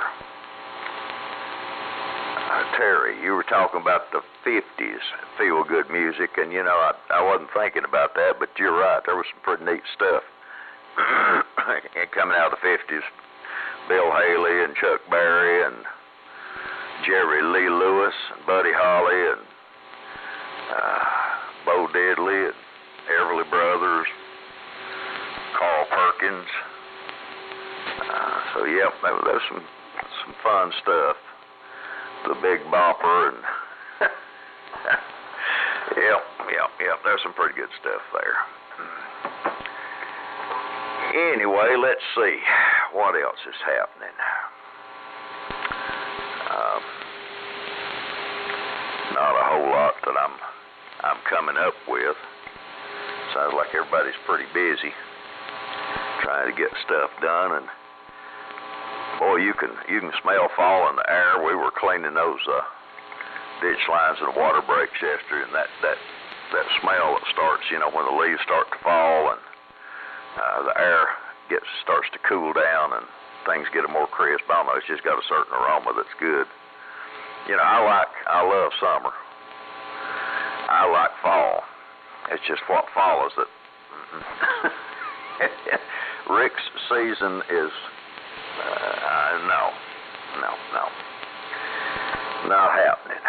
Terry, you were talking about the 50s feel-good music, and you know, I wasn't thinking about that, but you're right. There was some pretty neat stuff coming out of the 50s. Bill Haley and Chuck Berry and Jerry Lee Lewis and Buddy Holly and Bo Diddley and Everly Brothers, Carl Perkins. So yeah, there's some fun stuff. The Big Bopper and yep, there's some pretty good stuff there. Anyway, let's see what else is happening. Not a whole lot that I'm coming up with. Sounds like everybody's pretty busy trying to get stuff done, and boy, you can smell fall in the air. We were cleaning those ditch lines and water breaks yesterday, and that smell that starts, you know, when the leaves start to fall and the air starts to cool down and things get more crisp. I don't know, it's just got a certain aroma that's good. You know, I love summer. I like fall. It's just what follows it. Rick's season is no, not happening.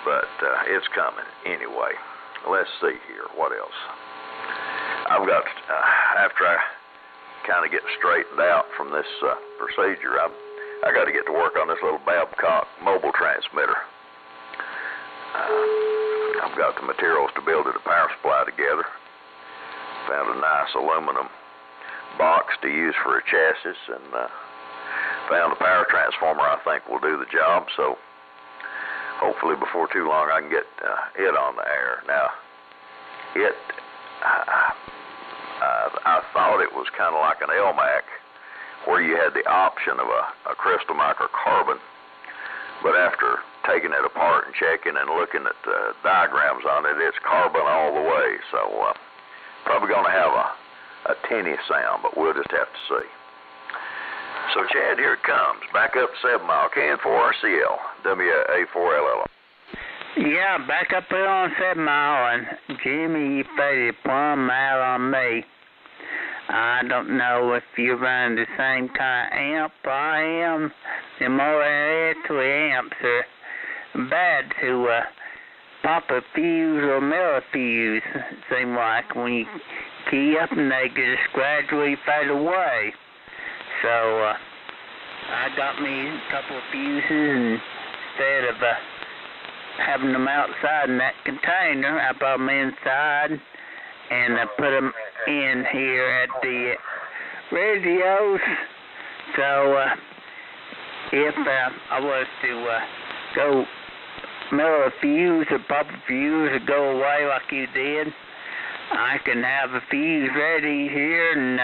But it's coming anyway. Let's see here. What else? I've got, after I kind of get straightened out from this procedure, I got to get to work on this little Babcock mobile transmitter. I've got the materials to build it a power supply together. Found a nice aluminum box to use for a chassis, and found a power transformer I think will do the job. So hopefully before too long I can get it on the air. Now, I thought it was kind of like an Elmac, where you had the option of a crystal microcarbon, but after taking it apart and checking and looking at the diagrams on it, it's carbon all the way. So probably going to have a tinny sound, but we'll just have to see. So Chad, here it comes. Back up 7 Mile, KN4RCL, WA4LL. Yeah, back up there on 7 Mile, and Jimmy, you faded plumb out on me. I don't know if you're running the same kind of amp I am. The more electric amps are bad to pop a fuse or melt a fuse, it seems like. When you key up and they just gradually fade away. So I got me a couple of fuses, and instead of having them outside in that container, I brought them inside and I put them in here at the radios. So if I was to go smell a fuse or pop a fuse or go away like you did, I can have a fuse ready here and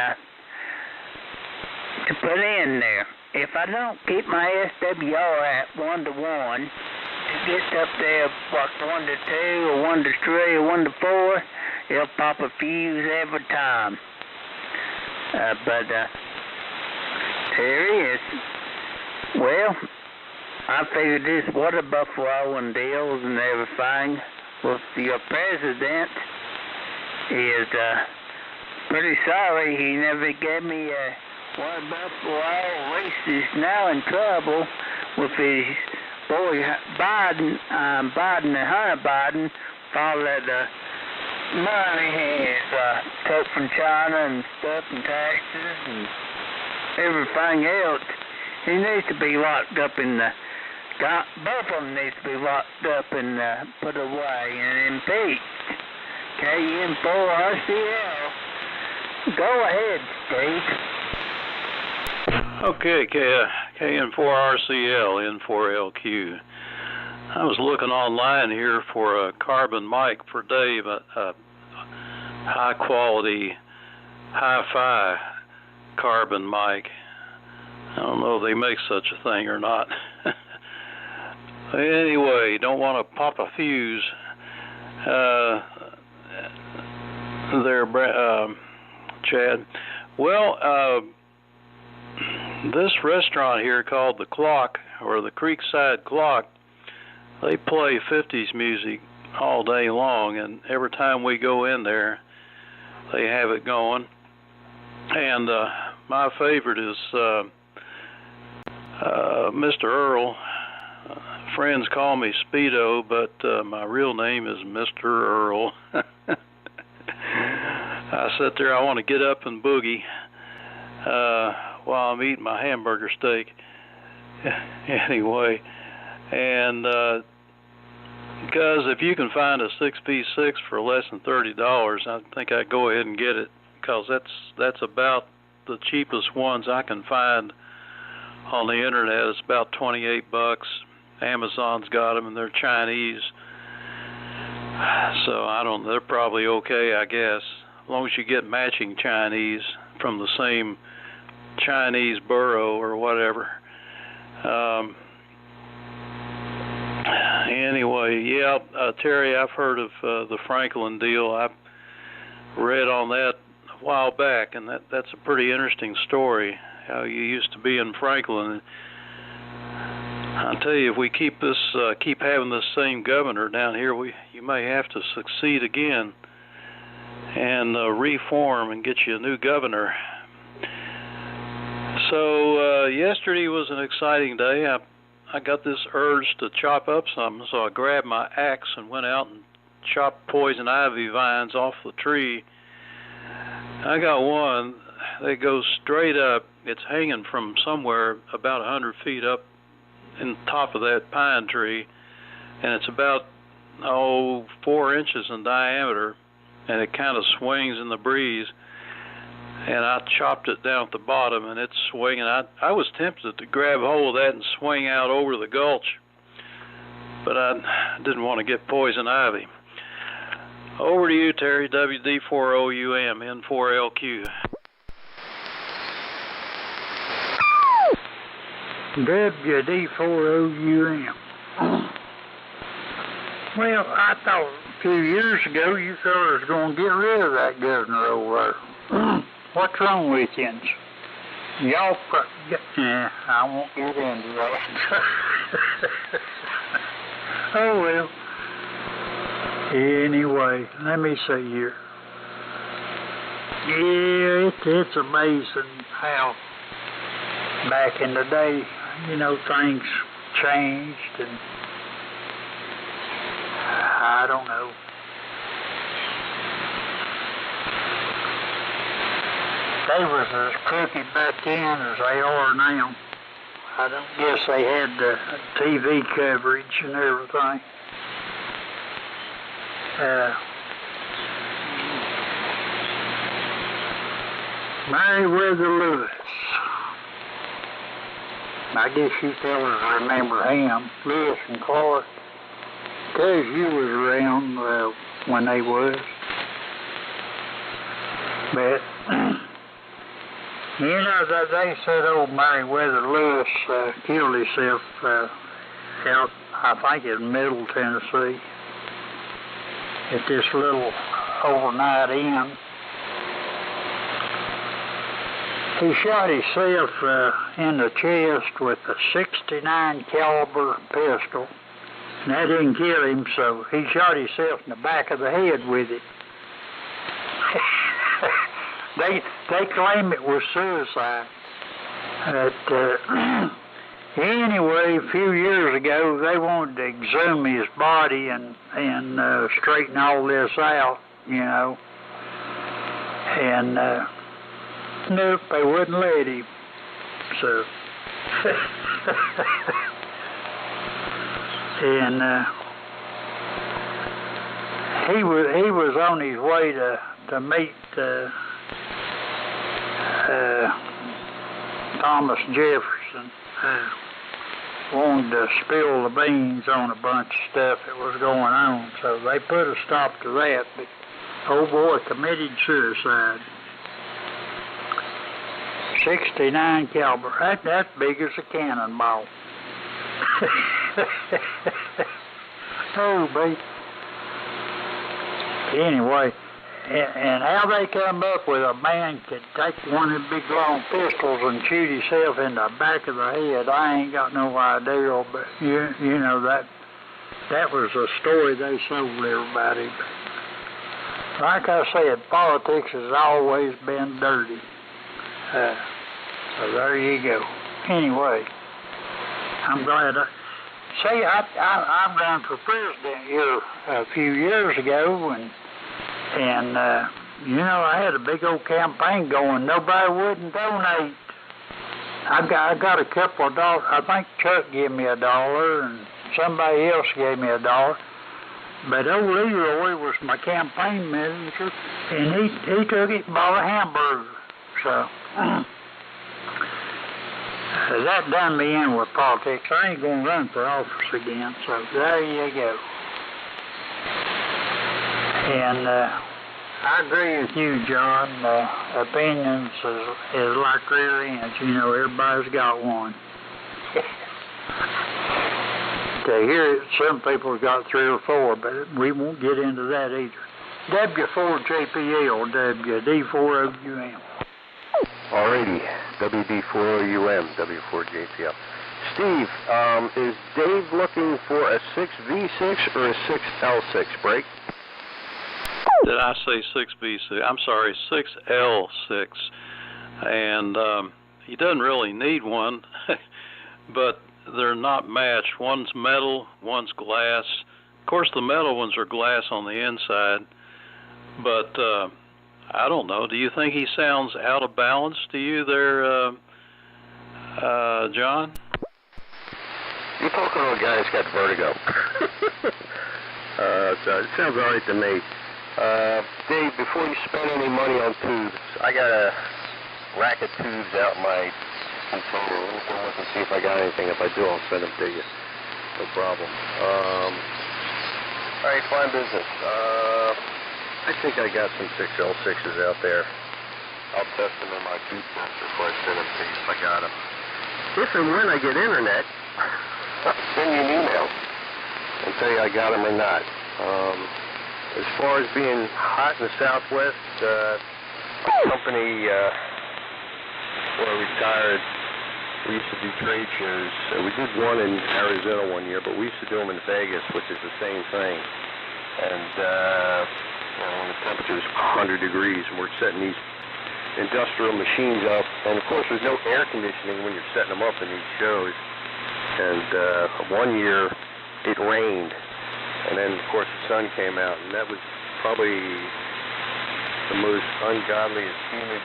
to put in there. If I don't keep my SWR at 1 to 1, it gets up there like 1 to 2 or 1 to 3 or 1 to 4, it'll pop a fuse every time. Terry, well, I figured this water buffalo and deals and everything with your president is pretty sorry he never gave me a water buffalo. At least he's now in trouble with his boy Biden and Hunter Biden for all that money he's took from China and stuff and taxes and everything else. He needs to be locked up in the... Both of them need to be locked up and put away and impeached. KN4RCL. Go ahead, Steve. Okay, KN4RCL, N4LQ. I was looking online here for a carbon mic for Dave, a high quality, hi-fi carbon mic. I don't know if they make such a thing or not. Anyway, don't want to pop a fuse there, Chad. Well, this restaurant here called The Clock, or the Creekside Clock, they play 50s music all day long, and every time we go in there, they have it going. And my favorite is Mr. Earl. Friends call me Speedo, but my real name is Mr. Earl. I sit there, I want to get up and boogie while I'm eating my hamburger steak. Anyway, and because if you can find a 6-piece 6 for less than $30, I think I'd go ahead and get it, because that's about the cheapest ones I can find on the internet. It's about $28. Amazon's got them, and they're Chinese, so I don't. They're probably okay, I guess, as long as you get matching Chinese from the same Chinese borough or whatever. Anyway, yeah, Terry, I've heard of the Franklin deal. I read on that a while back, and that's a pretty interesting story, how you used to be in Franklin. I'll tell you, if we keep having this same governor down here, you may have to succeed again and reform and get you a new governor. So yesterday was an exciting day. I got this urge to chop up something, so I grabbed my axe and went out and chopped poison ivy vines off the tree. I got one that goes straight up. It's hanging from somewhere about 100 feet up in top of that pine tree, and it's about 4 inches in diameter, and it kind of swings in the breeze. And I chopped it down at the bottom, and it's swinging. I was tempted to grab hold of that and swing out over the gulch, but I didn't want to get poison ivy. Over to you, Terry. WD4OUM, N4LQ. WD4OUM. Well, I thought a few years ago you fellas was going to get rid of that governor over there. What's wrong with you? Y'all, I won't get into that. Oh, well. Anyway, let me see here. Yeah, it's amazing how back in the day, things changed, and I don't know. They was as crooked back then as they are now. I don't guess they had the TV coverage and everything. Meriwether Lewis. I guess you fellas remember him. Lewis and Clark. because you was around when they was. But, you know, they said old Meriwether Lewis killed himself out, I think, in Middle Tennessee at this little overnight inn. He shot himself in the chest with a .69 caliber pistol. And that didn't kill him, so he shot himself in the back of the head with it. They claim it was suicide. But anyway, a few years ago, they wanted to exhume his body and straighten all this out, you know. And nope, they wouldn't let him. So. And he was on his way to meet Thomas Jefferson. Wanted to spill the beans on a bunch of stuff that was going on, so they put a stop to that. But old boy committed suicide. .69 caliber. That's big as a cannonball. Oh, baby. Anyway, and how they come up with a man could take one of the big long pistols and shoot himself in the back of the head, I ain't got no idea. But you know that was a story they sold everybody. But like I said, politics has always been dirty. So there you go. Anyway, I'm glad. See, I ran for president here a few years ago, and you know, I had a big old campaign going. Nobody wouldn't donate. I got a couple of dollars. I think Chuck gave me $1, and somebody else gave me $1. But old Leroy was my campaign manager, and he took it and bought a hamburger. So that done me in with politics. I ain't gonna run for office again. So there you go. And I agree with you, John. Opinions is like rear ends. You know, everybody's got one. To hear it, some people have got 3 or 4, but we won't get into that either. W4JPL, WD4OUM. Alrighty, WD4OUM, W4JPL. Steve, is Dave looking for a 6V6 or a 6L6 brake? Did I say 6V6? I'm sorry, 6L6. And he doesn't really need one, but they're not matched. One's metal, one's glass. Of course, the metal ones are glass on the inside, but I don't know. Do you think he sounds out of balance to you there, John? You're talking to a guy that's got vertigo. So it sounds all right to me. Dave, before you spend any money on tubes, I got a rack of tubes out in my control room. We'll look and see if I got anything. If I do, I'll send them to you. No problem. All right, fine business. I think I got some 6L6s out there. I'll test them in my tube test before I send them to you if I got them. If and when I get internet, I'll send you an email and tell you I got them or not. As far as being hot in the Southwest, our company, when I retired, we used to do trade shows. We did one in Arizona one year, but we used to do them in Vegas, which is the same thing. And when the temperature is 100 degrees, and we're setting these industrial machines up, and of course there's no air conditioning when you're setting them up in these shows. And one year it rained, and then of course the sun came out, and that was probably the most ungodliest humid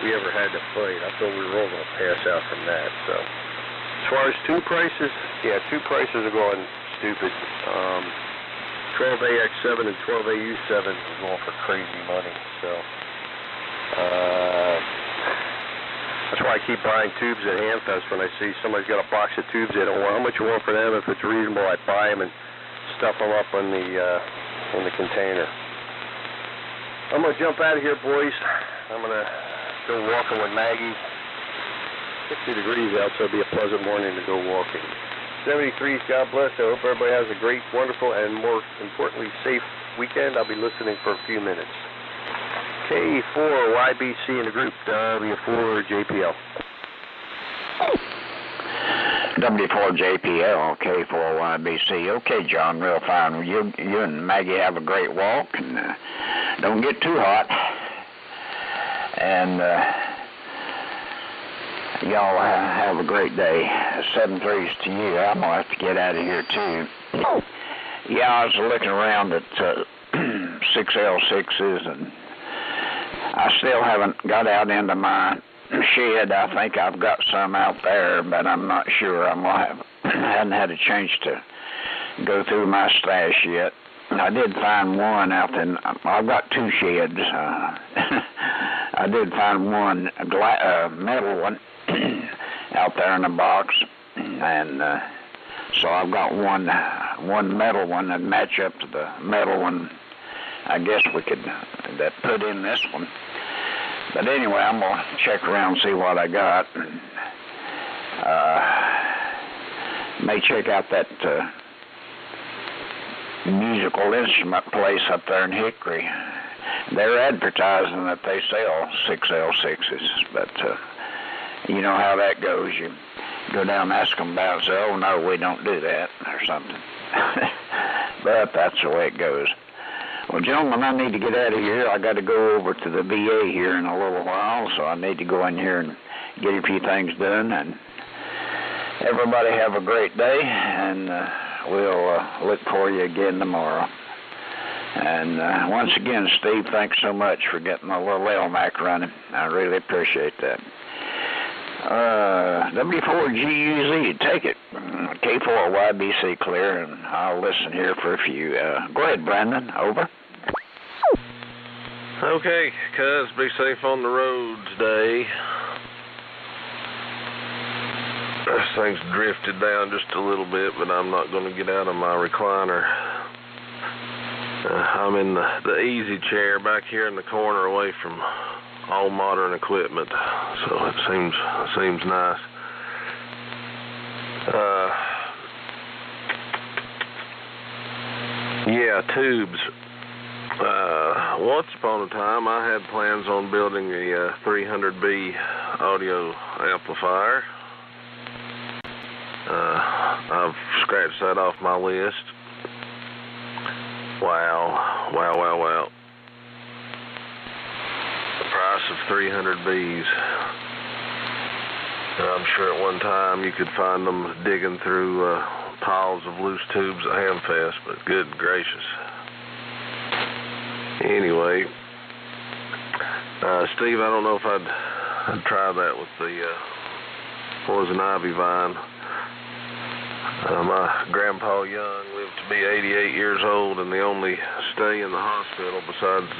we ever had to fight. I thought we were all going to pass out from that. So as far as tube prices, yeah, tube prices are going stupid. 12AX7 and 12AU7 are going for crazy money. So that's why I keep buying tubes at Hamfest. When I see somebody's got a box of tubes they don't want, how much you want for them? If it's reasonable, I buy them and stuff them up in the container. I'm gonna jump out of here, boys. I'm gonna go walking with Maggie. 60 degrees out, so it'll be a pleasant morning to go walking. 73s, God bless. I hope everybody has a great, wonderful, and more importantly, safe weekend. I'll be listening for a few minutes. K4YBC in the group, W4JPL. W4JPL, K4YBC. Okay, John, real fine. You and Maggie have a great walk, and don't get too hot. And y'all have a great day. 7-3s to you. I'm going to have to get out of here, too. Yeah, I was looking around at 6L6s, and I still haven't got out into my shed. I think I've got some out there, but I'm not sure. I hadn't had a chance to go through my stash yet. I did find one out in, I've got two sheds. I did find one, a metal one, out there in the box, and so I've got one metal one that match up to the metal one. I guess we could put in this one. But anyway, I'm going to check around and see what I got. May check out that musical instrument place up there in Hickory. They're advertising that they sell 6L6s, but you know how that goes. You go down and ask them about it, say, oh, no, we don't do that, or something. But that's the way it goes. Well, gentlemen, I need to get out of here. I got to go over to the VA here in a little while, so I need to go in here and get a few things done. And everybody have a great day, and we'll look for you again tomorrow. And once again, Steve, thanks so much for getting a little Elmac running. I really appreciate that. W4GUZ, take it. K4YBC clear, and I'll listen here for a few. Go ahead, Brandon. Over. Okay, cuz, be safe on the road today. This thing's drifted down just a little bit, but I'm not going to get out of my recliner. I'm in the easy chair back here in the corner away from all modern equipment, so it seems nice. Yeah, tubes. Once upon a time, I had plans on building a 300B audio amplifier. I've scratched that off my list. Wow. The price of 300Bs. I'm sure at one time you could find them digging through piles of loose tubes at Hamfest, but good gracious. Anyway, Steve, I don't know if I'd try that with the poison ivy vine. My grandpa Young lived to be 88 years old, and the only stay in the hospital besides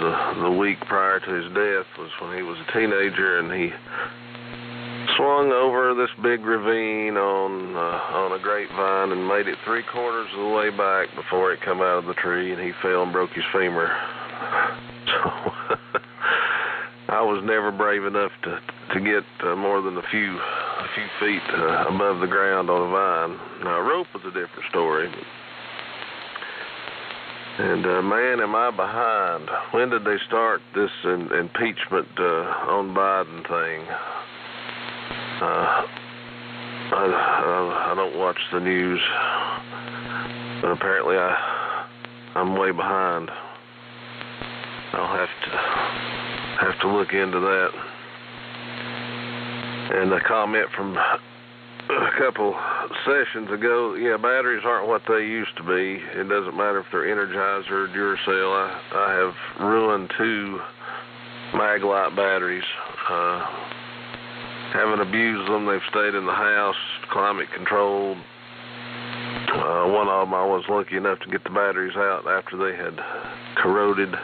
the week prior to his death was when he was a teenager, and he swung over this big ravine on a grapevine and made it 3/4 of the way back before it come out of the tree, and he fell and broke his femur. So I was never brave enough to get more than a few feet above the ground on a vine. Now, a rope was a different story. And man, am I behind. When did they start this impeachment on Biden thing? I don't watch the news, but apparently I'm way behind. I'll have to look into that. And a comment from a couple sessions ago, yeah, batteries aren't what they used to be. It doesn't matter if they're Energizer or Duracell. I have ruined 2 Maglite batteries. Haven't abused them. They've stayed in the house, climate controlled. One of them I was lucky enough to get the batteries out after they had corroded.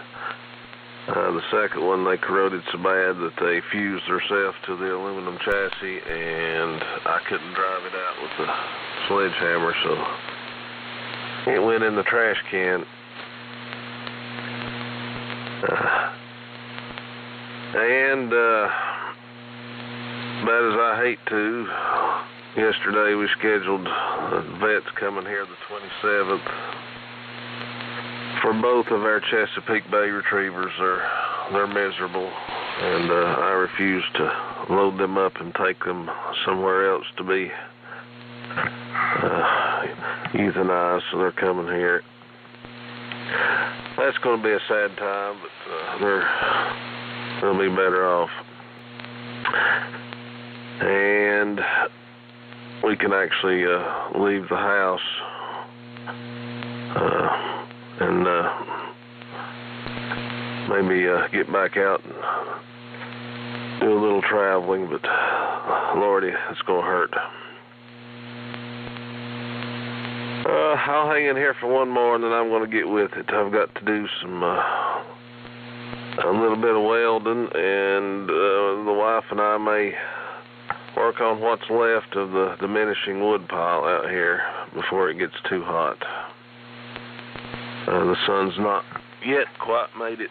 The second one, they corroded so bad that they fused themselves to the aluminum chassis, and I couldn't drive it out with the sledgehammer, so It went in the trash can. And bad as I hate to, yesterday we scheduled vets coming here the 27th for both of our Chesapeake Bay retrievers. They're miserable, and I refuse to load them up and take them somewhere else to be euthanized, so they're coming here. That's going to be a sad time, but they'll be better off. And we can actually leave the house and maybe get back out and do a little traveling, but Lordy, it's going to hurt. I'll hang in here for one more, and then I'm going to get with it. I've got to do some a little bit of welding, and the wife and I may work on what's left of the diminishing wood pile out here before it gets too hot. The sun's not yet quite made it.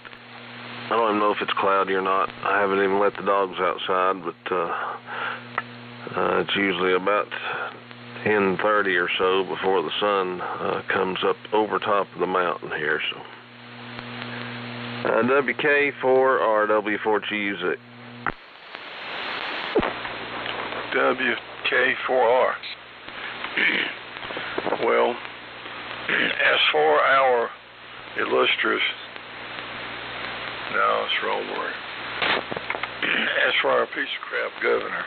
I don't even know if it's cloudy or not. I haven't even let the dogs outside, but it's usually about 10:30 or so before the sun comes up over top of the mountain here. So WK4R, WK4R. Well, as for our illustrious, no, it's the wrong word. As for our piece of crap governor,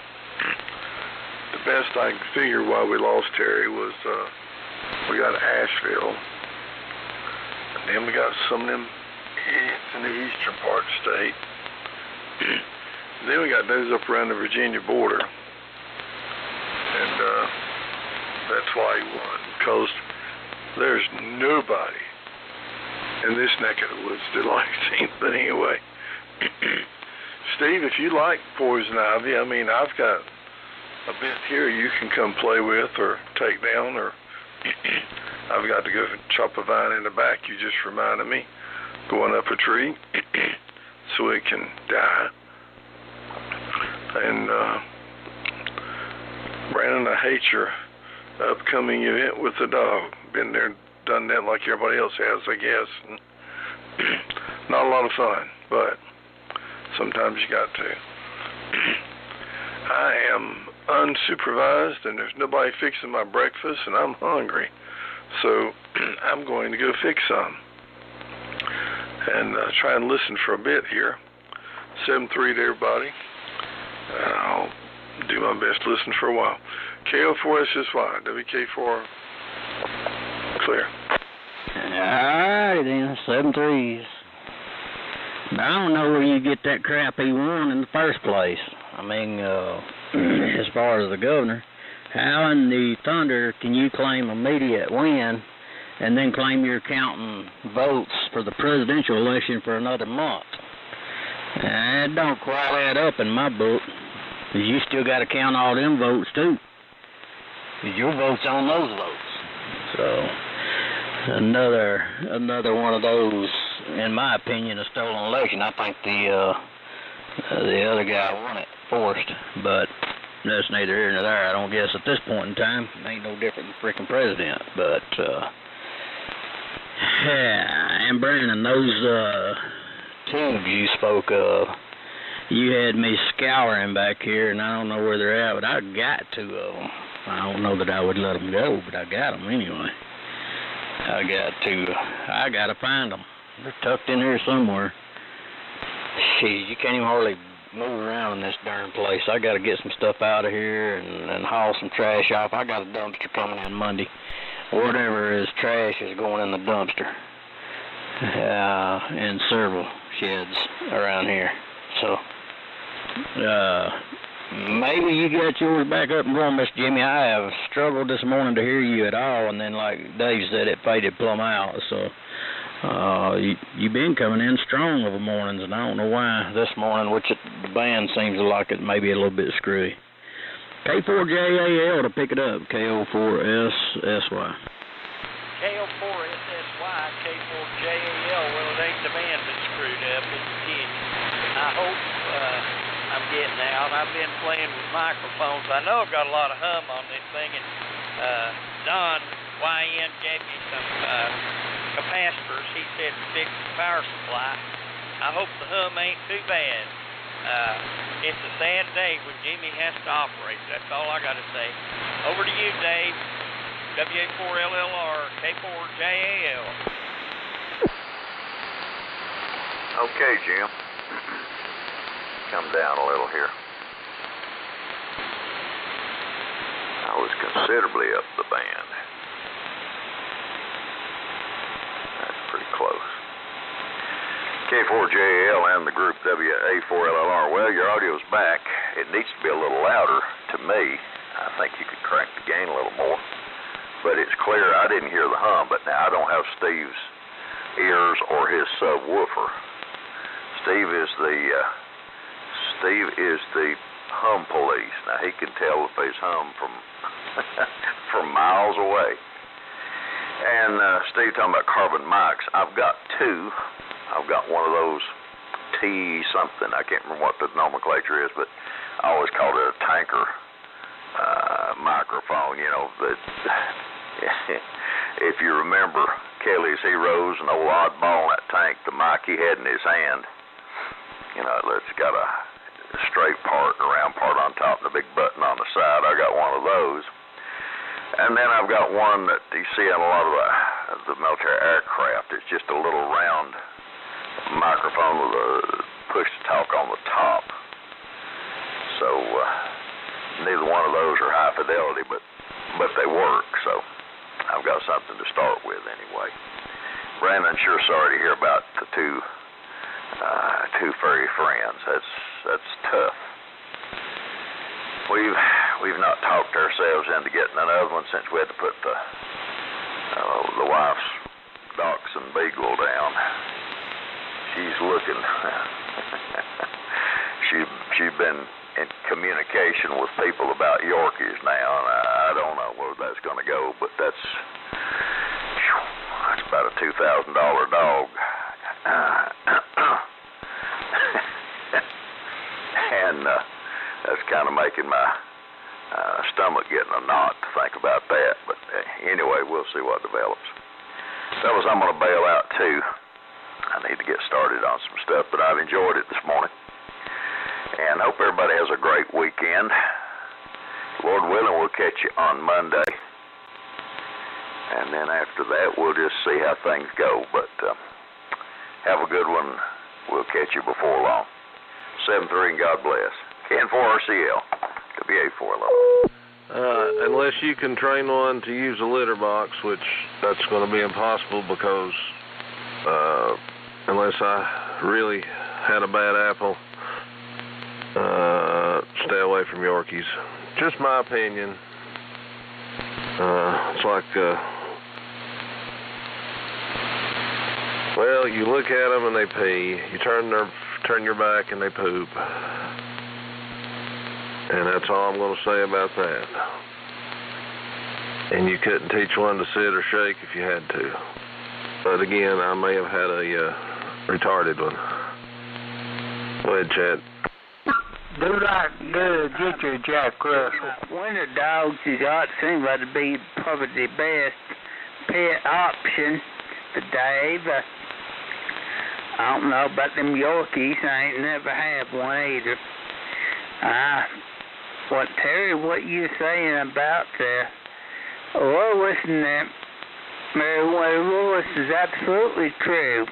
the best I can figure why we lost Terry was we got Asheville, and then we got some of them idiots in the eastern part of the state. Then we got those up around the Virginia border, and that's why he won, because there's nobody in this neck of the woods that likes him. But anyway, Steve, if you like poison ivy, I mean, I've got a bit here you can come play with or take down, or I've got to go chop a vine in the back. You just reminded me, going up a tree so it can die. And Brandon, I hate your upcoming event with the dog. Been there, done that like everybody else has, I guess. And not a lot of fun, but sometimes you got to. I am unsupervised, and there's nobody fixing my breakfast, and I'm hungry. So I'm going to go fix some. And try and listen for a bit here. 7-3 to everybody. I'll do my best to listen for a while. KO4SSY, WK4, clear. Alright then, 7-3s. I don't know where you get that crap he won in the first place. I mean, as far as the governor, how in the thunder can you claim immediate win and then claim you're counting votes for the presidential election for another month? That don't quite add up in my book. You still got to count all them votes too. Your vote's on those votes. So another one of those, in my opinion, a stolen election. I think the other guy won it forced, but that's neither here nor there. I don't guess at this point in time. It ain't no different than the freaking president. But yeah, and Brandon, those tubes you spoke of, you had me scouring back here, and I don't know where they're at, but I got 2 of them. I don't know that I would let them go, but I got them anyway. I got to find them. They're tucked in here somewhere. Jeez, you can't even hardly move around in this darn place. I got to get some stuff out of here and haul some trash off. I got a dumpster coming in Monday. Whatever is trash is going in the dumpster. In several sheds around here. So, maybe you got yours back up and going, Mr. Jimmy. I have struggled this morning to hear you at all, and then like Dave said, it faded plumb out. So you've been coming in strong over mornings, and I don't know why this morning, which the band seems like it may be a little bit screwy. K4JAL to pick it up, KO4SSY. KL4SSY, K4JAL. Well, it ain't the van that's screwed up, it's the kid. I hope I'm getting out. I've been playing with microphones. I know I've got a lot of hum on this thing, and Don YN gave me some capacitors. He said to fix the power supply. I hope the hum ain't too bad. It's a sad day when Jimmy has to operate. That's all I got to say. Over to you, Dave. WA4LLR, K4JAL. Okay, Jim. Come down a little here. I was considerably up the band. That's pretty close. K4JAL and the group WA4LLR. Well, your audio's back. It needs to be a little louder to me. I think you could crank the gain a little more. But it's clear I didn't hear the hum, but now I don't have Steve's ears or his subwoofer. Steve is the hum police. Now he can tell if there's hum from from miles away. And Steve talking about carbon mics. I've got two. I've got one of those T something. I can't remember what the nomenclature is, but I always called it a tanker microphone. You know, that if you remember Kelly's Heroes and old oddball in that tank, the mic he had in his hand, you know, it's got a straight part and a round part on top and a big button on the side. I got one of those. And then I've got one that you see on a lot of the military aircraft. It's just a little round microphone with a push-to-talk on the top. So neither one of those are high fidelity, but they work. So I've got something to start with anyway. Brandon, sure sorry to hear about the two furry friends. That's tough. We've not talked ourselves into getting another one since we had to put the wife's dachshund beagle down. She's looking. She's been in communication with people about Yorkies now, and I don't know where that's going to go, but that's about a $2,000 dog. And that's kind of making my stomach getting a knot to think about that. But anyway, we'll see what develops. Fellas, I'm going to bail out too. I need to get started on some stuff, but I've enjoyed it this morning. And hope everybody has a great weekend. Lord willing, we'll catch you on Monday. And then after that, we'll just see how things go. But have a good one. We'll catch you before long. 7-3 and God bless. K4RCL, WA4LO. Unless you can train one to use a litter box, which that's going to be impossible because unless I really had a bad apple, stay away from Yorkies. Just my opinion. It's like, well, you look at them and they pee. You turn your back and they poop. And that's all I'm going to say about that. And you couldn't teach one to sit or shake if you had to. But again, I may have had a retarded one. Go ahead, Chad. Do like get your Jack Russell. One of the dogs you got seems like to be probably the best pet option for Dave. I don't know about them Yorkies. I ain't never had one either. Terry, what you saying about Lois and that Meriwether Lewis is absolutely true.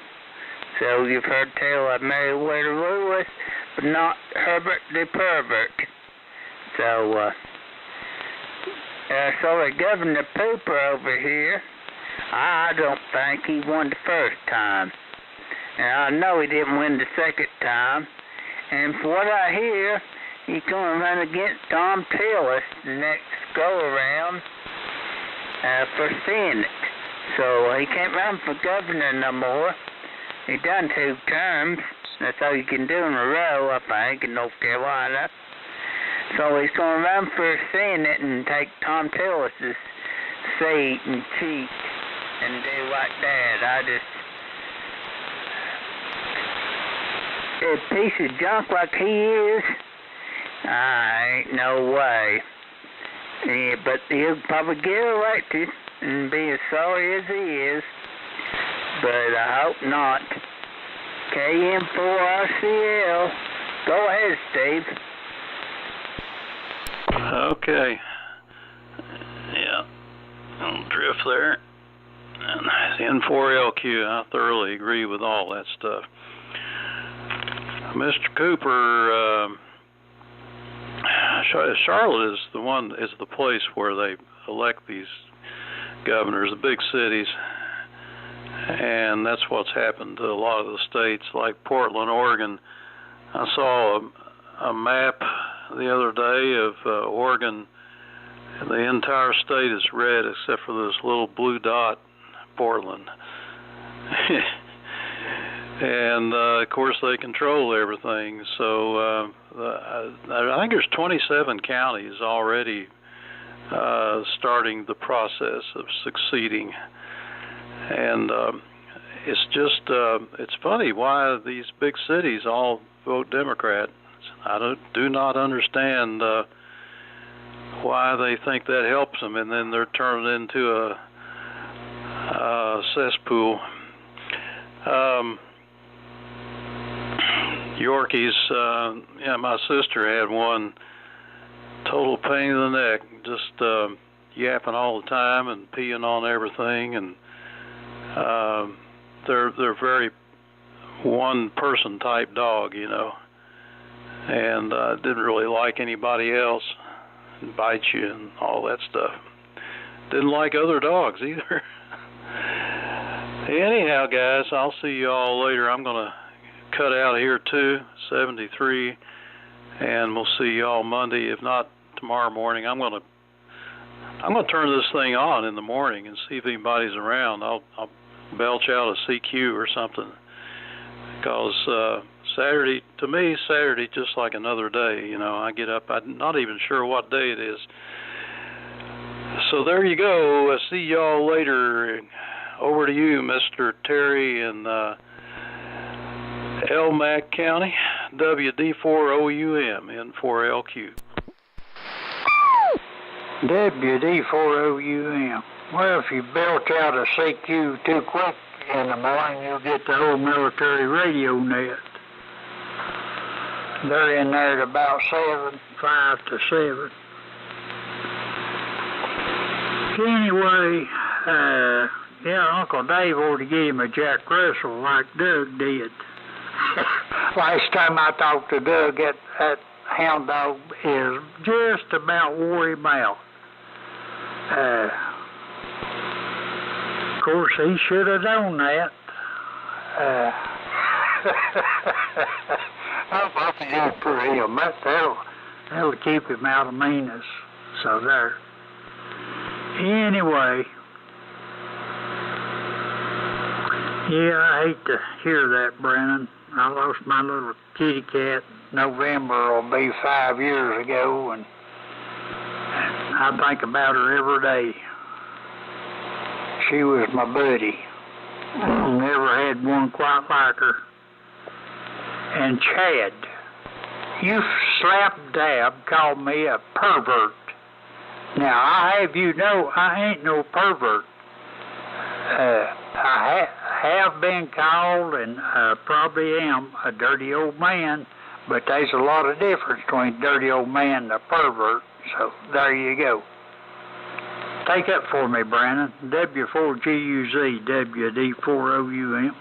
So you've heard tell of Meriwether Lewis, but not Herbert the Pervert. So the Governor Pooper over here, I don't think he won the first time. And I know he didn't win the second time. And from what I hear, he's going to run against Tom Tillis the next go-around for Senate. So he can't run for governor no more. He done 2 terms. That's all you can do in a row, I think, in North Carolina. So he's going to run for Senate and take Tom Tillis' seat and cheat and do like that. A piece of junk like he is, ain't no way. Yeah, but he'll probably get elected and be as sorry as he is, but I hope not. KM4RCL. Go ahead, Steve. Okay. Yeah. I'll drift there. And N4LQ, I thoroughly agree with all that stuff. Mr. Cooper, Charlotte is the place where they elect these governors, the big cities, and that's what's happened to a lot of the states, like Portland, Oregon. I saw a map the other day of Oregon, and the entire state is red except for this little blue dot, Portland. And of course they control everything. So I think there's 27 counties already starting the process of succeeding, and it's just it's funny why these big cities all vote Democrat. I do not understand why they think that helps them, and then they're turned into a cesspool. Yorkies, yeah, my sister had one, total pain in the neck, just yapping all the time and peeing on everything, and they're very one-person type dog, you know, and didn't really like anybody else, and bite you and all that stuff. Didn't like other dogs either. Anyhow, guys, I'll see you all later. I'm gonna cut out here too, 73, and we'll see you all Monday, if not tomorrow morning. I'm gonna turn this thing on in the morning and see if anybody's around. I'll belch out a CQ or something, because Saturday, to me, Saturday just like another day. You know, I get up, I'm not even sure what day it is. So there you go. I'll see y'all later. Over to you, Mr. Terry in Elmac County, WD4OUM, N4LQ. WD4OUM. Well, if you belch out a CQ too quick in the morning, you'll get the old military radio net. They're in there at about 5 to 7. Anyway, yeah, Uncle Dave ought to get him a Jack Russell like Doug did. Last time I talked to Doug, that hound dog is just about wore him out. Of course, he should have known that. I'm hoping good for him. That'll keep him out of meanness. So there. Anyway, yeah, I hate to hear that, Brennan. I lost my little kitty cat. November will be 5 years ago, and I think about her every day. She was my buddy. Never had one quite like her. And Chad, you slap-dab called me a pervert. Now, I have you know I ain't no pervert. I have been called, and probably am, a dirty old man, but there's a lot of difference between dirty old man and a pervert, so there you go. Take up for me, Brandon. W4GUZ, WD4OUM.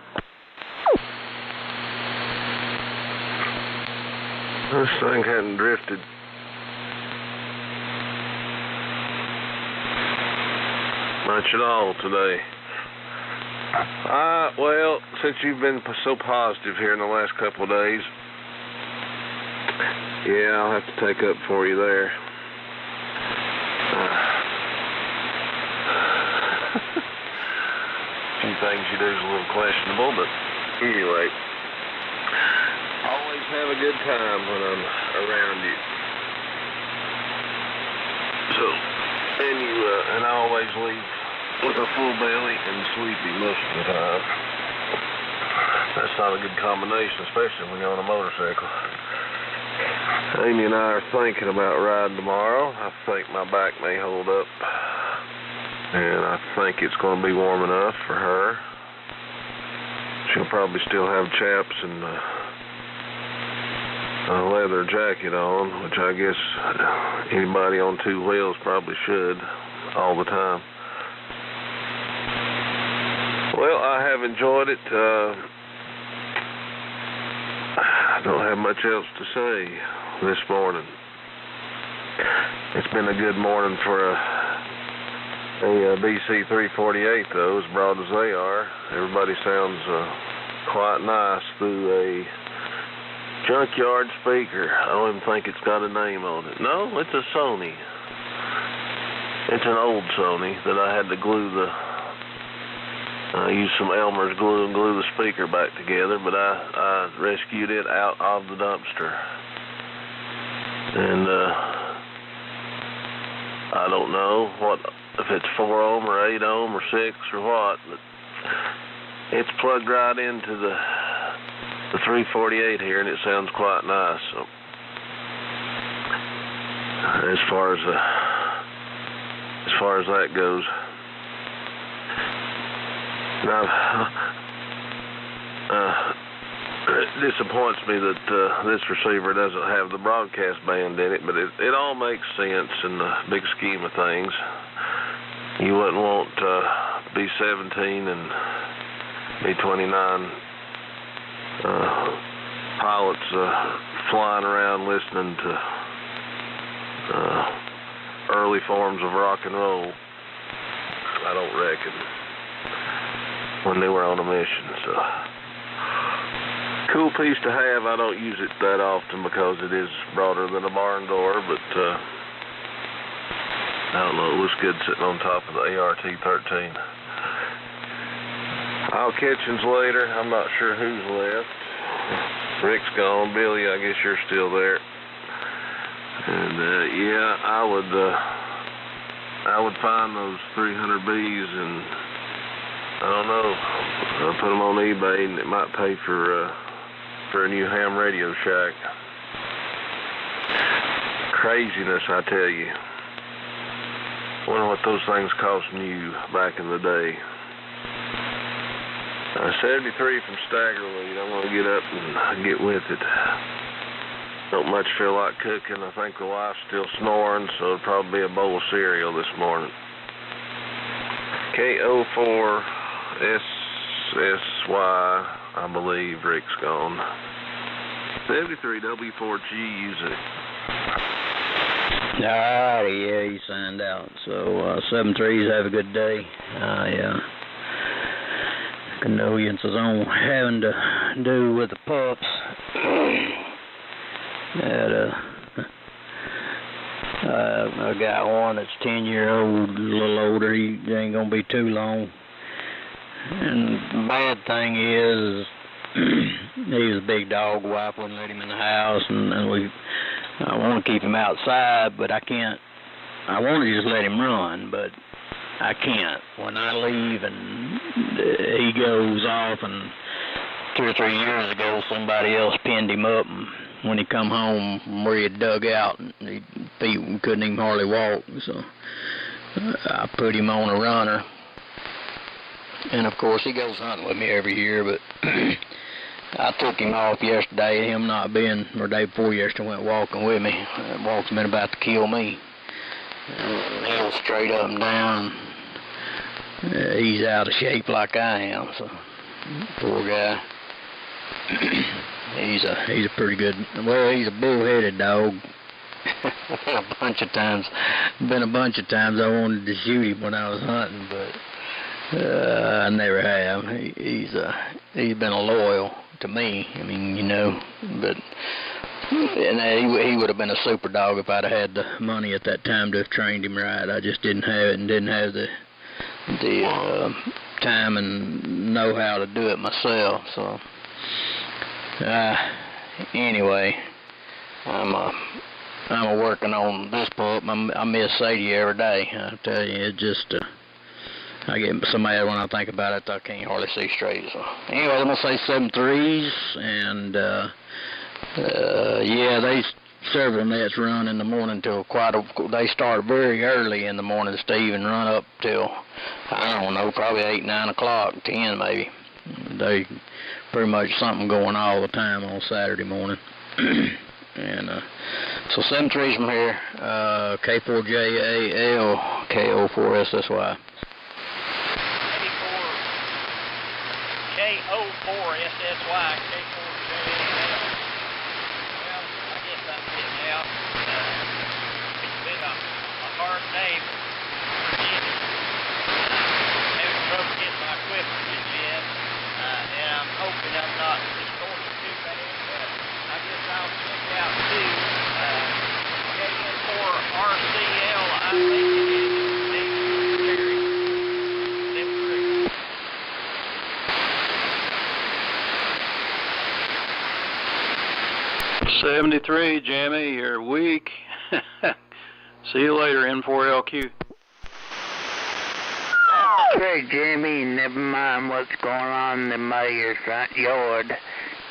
This thing hadn't drifted much at all today. Well, since you've been so positive here in the last couple of days, yeah, I'll have to take up for you there. A few things you do is a little questionable, but anyway, always have a good time when I'm around you. So, and I always leave with a full belly and sleepy most of the time. That's not a good combination, especially when you're on a motorcycle. Amy and I are thinking about riding tomorrow. I think my back may hold up, and I think it's going to be warm enough for her. She'll probably still have chaps and a leather jacket on, which I guess anybody on two wheels probably should all the time. Well, I have enjoyed it. I don't have much else to say this morning. It's been a good morning for a BC 348, though, as broad as they are. Everybody sounds quite nice through a junkyard speaker. I don't even think it's got a name on it. No, it's a Sony. It's an old Sony that I had to glue use some Elmer's glue and glue the speaker back together, but I rescued it out of the dumpster. And I don't know if it's 4 ohm or 8 ohm or 6 or what, but it's plugged right into the 348 here, and it sounds quite nice. So as far as that goes. Now, it disappoints me that this receiver doesn't have the broadcast band in it, but it all makes sense in the big scheme of things. You wouldn't want B-17 and B-29 pilots flying around listening to early forms of rock and roll, I don't reckon, when they were on a mission. So, cool piece to have. I don't use it that often because it is broader than a barn door, but I don't know, it looks good sitting on top of the ART-13. I'll catch yous later. I'm not sure who's left. Rick's gone. Billy, I guess you're still there. And yeah, I would find those 300Bs and I don't know, I'll put them on eBay, and it might pay for a new ham Radio Shack. Craziness, I tell you. Wonder what those things cost new back in the day. 73 from Staggerlead. I'm gonna get up and get with it. Don't much feel like cooking. I think the wife's still snoring, so it'll probably be a bowl of cereal this morning. KO4SSY, I believe Rick's gone. 73W4G, use it. Alrighty, yeah, he signed out. So, 7-3s, have a good day. Condolences on having to do with the pups. I got one that's 10-year-old, a little older. He ain't gonna be too long. And the bad thing is, he was a big dog. Wife wouldn't let him in the house, and I want to keep him outside, but I can't. I want to just let him run, but I can't. When I leave and he goes off, and 2 or 3 years ago, somebody else pinned him up, and when he come home from where he had dug out, his feet couldn't even hardly walk, so I put him on a runner. And of course, he goes hunting with me every year, but I took him off yesterday, him not being, or day before yesterday, went walking with me. That walk's been about to kill me. He was straight up and down. He's out of shape like I am, so poor guy. He's a pretty good, well, he's a bull-headed dog. Been a bunch of times I wanted to shoot him when I was hunting, but I never have. He's been loyal to me. I mean, you know, but and he would have been a super dog if I'd had the money at that time to have trained him right. I just didn't have it and didn't have the time and know how to do it myself. So anyway, I'm working on this pup. I miss Sadie every day. I tell you, it just I get so mad when I think about it, I can't hardly see straight. So anyway, I'm gonna say 7.3s, and yeah, they several nets run in the morning till they start very early in the morning, Steve, and run up till, I don't know, probably 8, 9 o'clock, 10 maybe. They pretty much something going all the time on Saturday morning. And so 7.3s from here, K4JAL, KO4SSY. K04SSY, K4JAL. Well, I guess I'm getting out. It's been a hard day for Jimmy. Having trouble getting my equipment to Jim, and I'm hoping I'm not distorted too bad, but I guess I'll check out too. KN4RCL, I think it is. 73, Jimmy, you're weak. See you later, N4LQ. Okay, Jimmy, never mind what's going on in the mayor's front yard.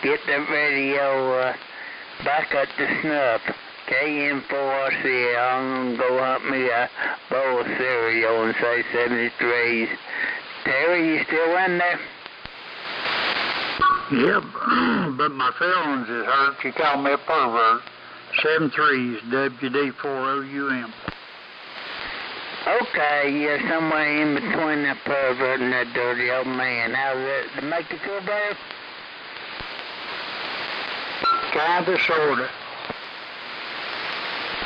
Get the radio back up to snuff. KN4RCL, I'm going to go hunt me a bowl of cereal and say 73s. Terry, you still in there? Yep, but my feelings is hurt. You call me a pervert. 7.3s, WD4OUM. Okay, you're somewhere in between that pervert and that dirty old man. How's that to make you feel better? Kinda, sorta.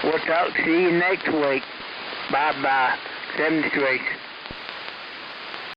We'll talk to you next week. Bye-bye. 73s.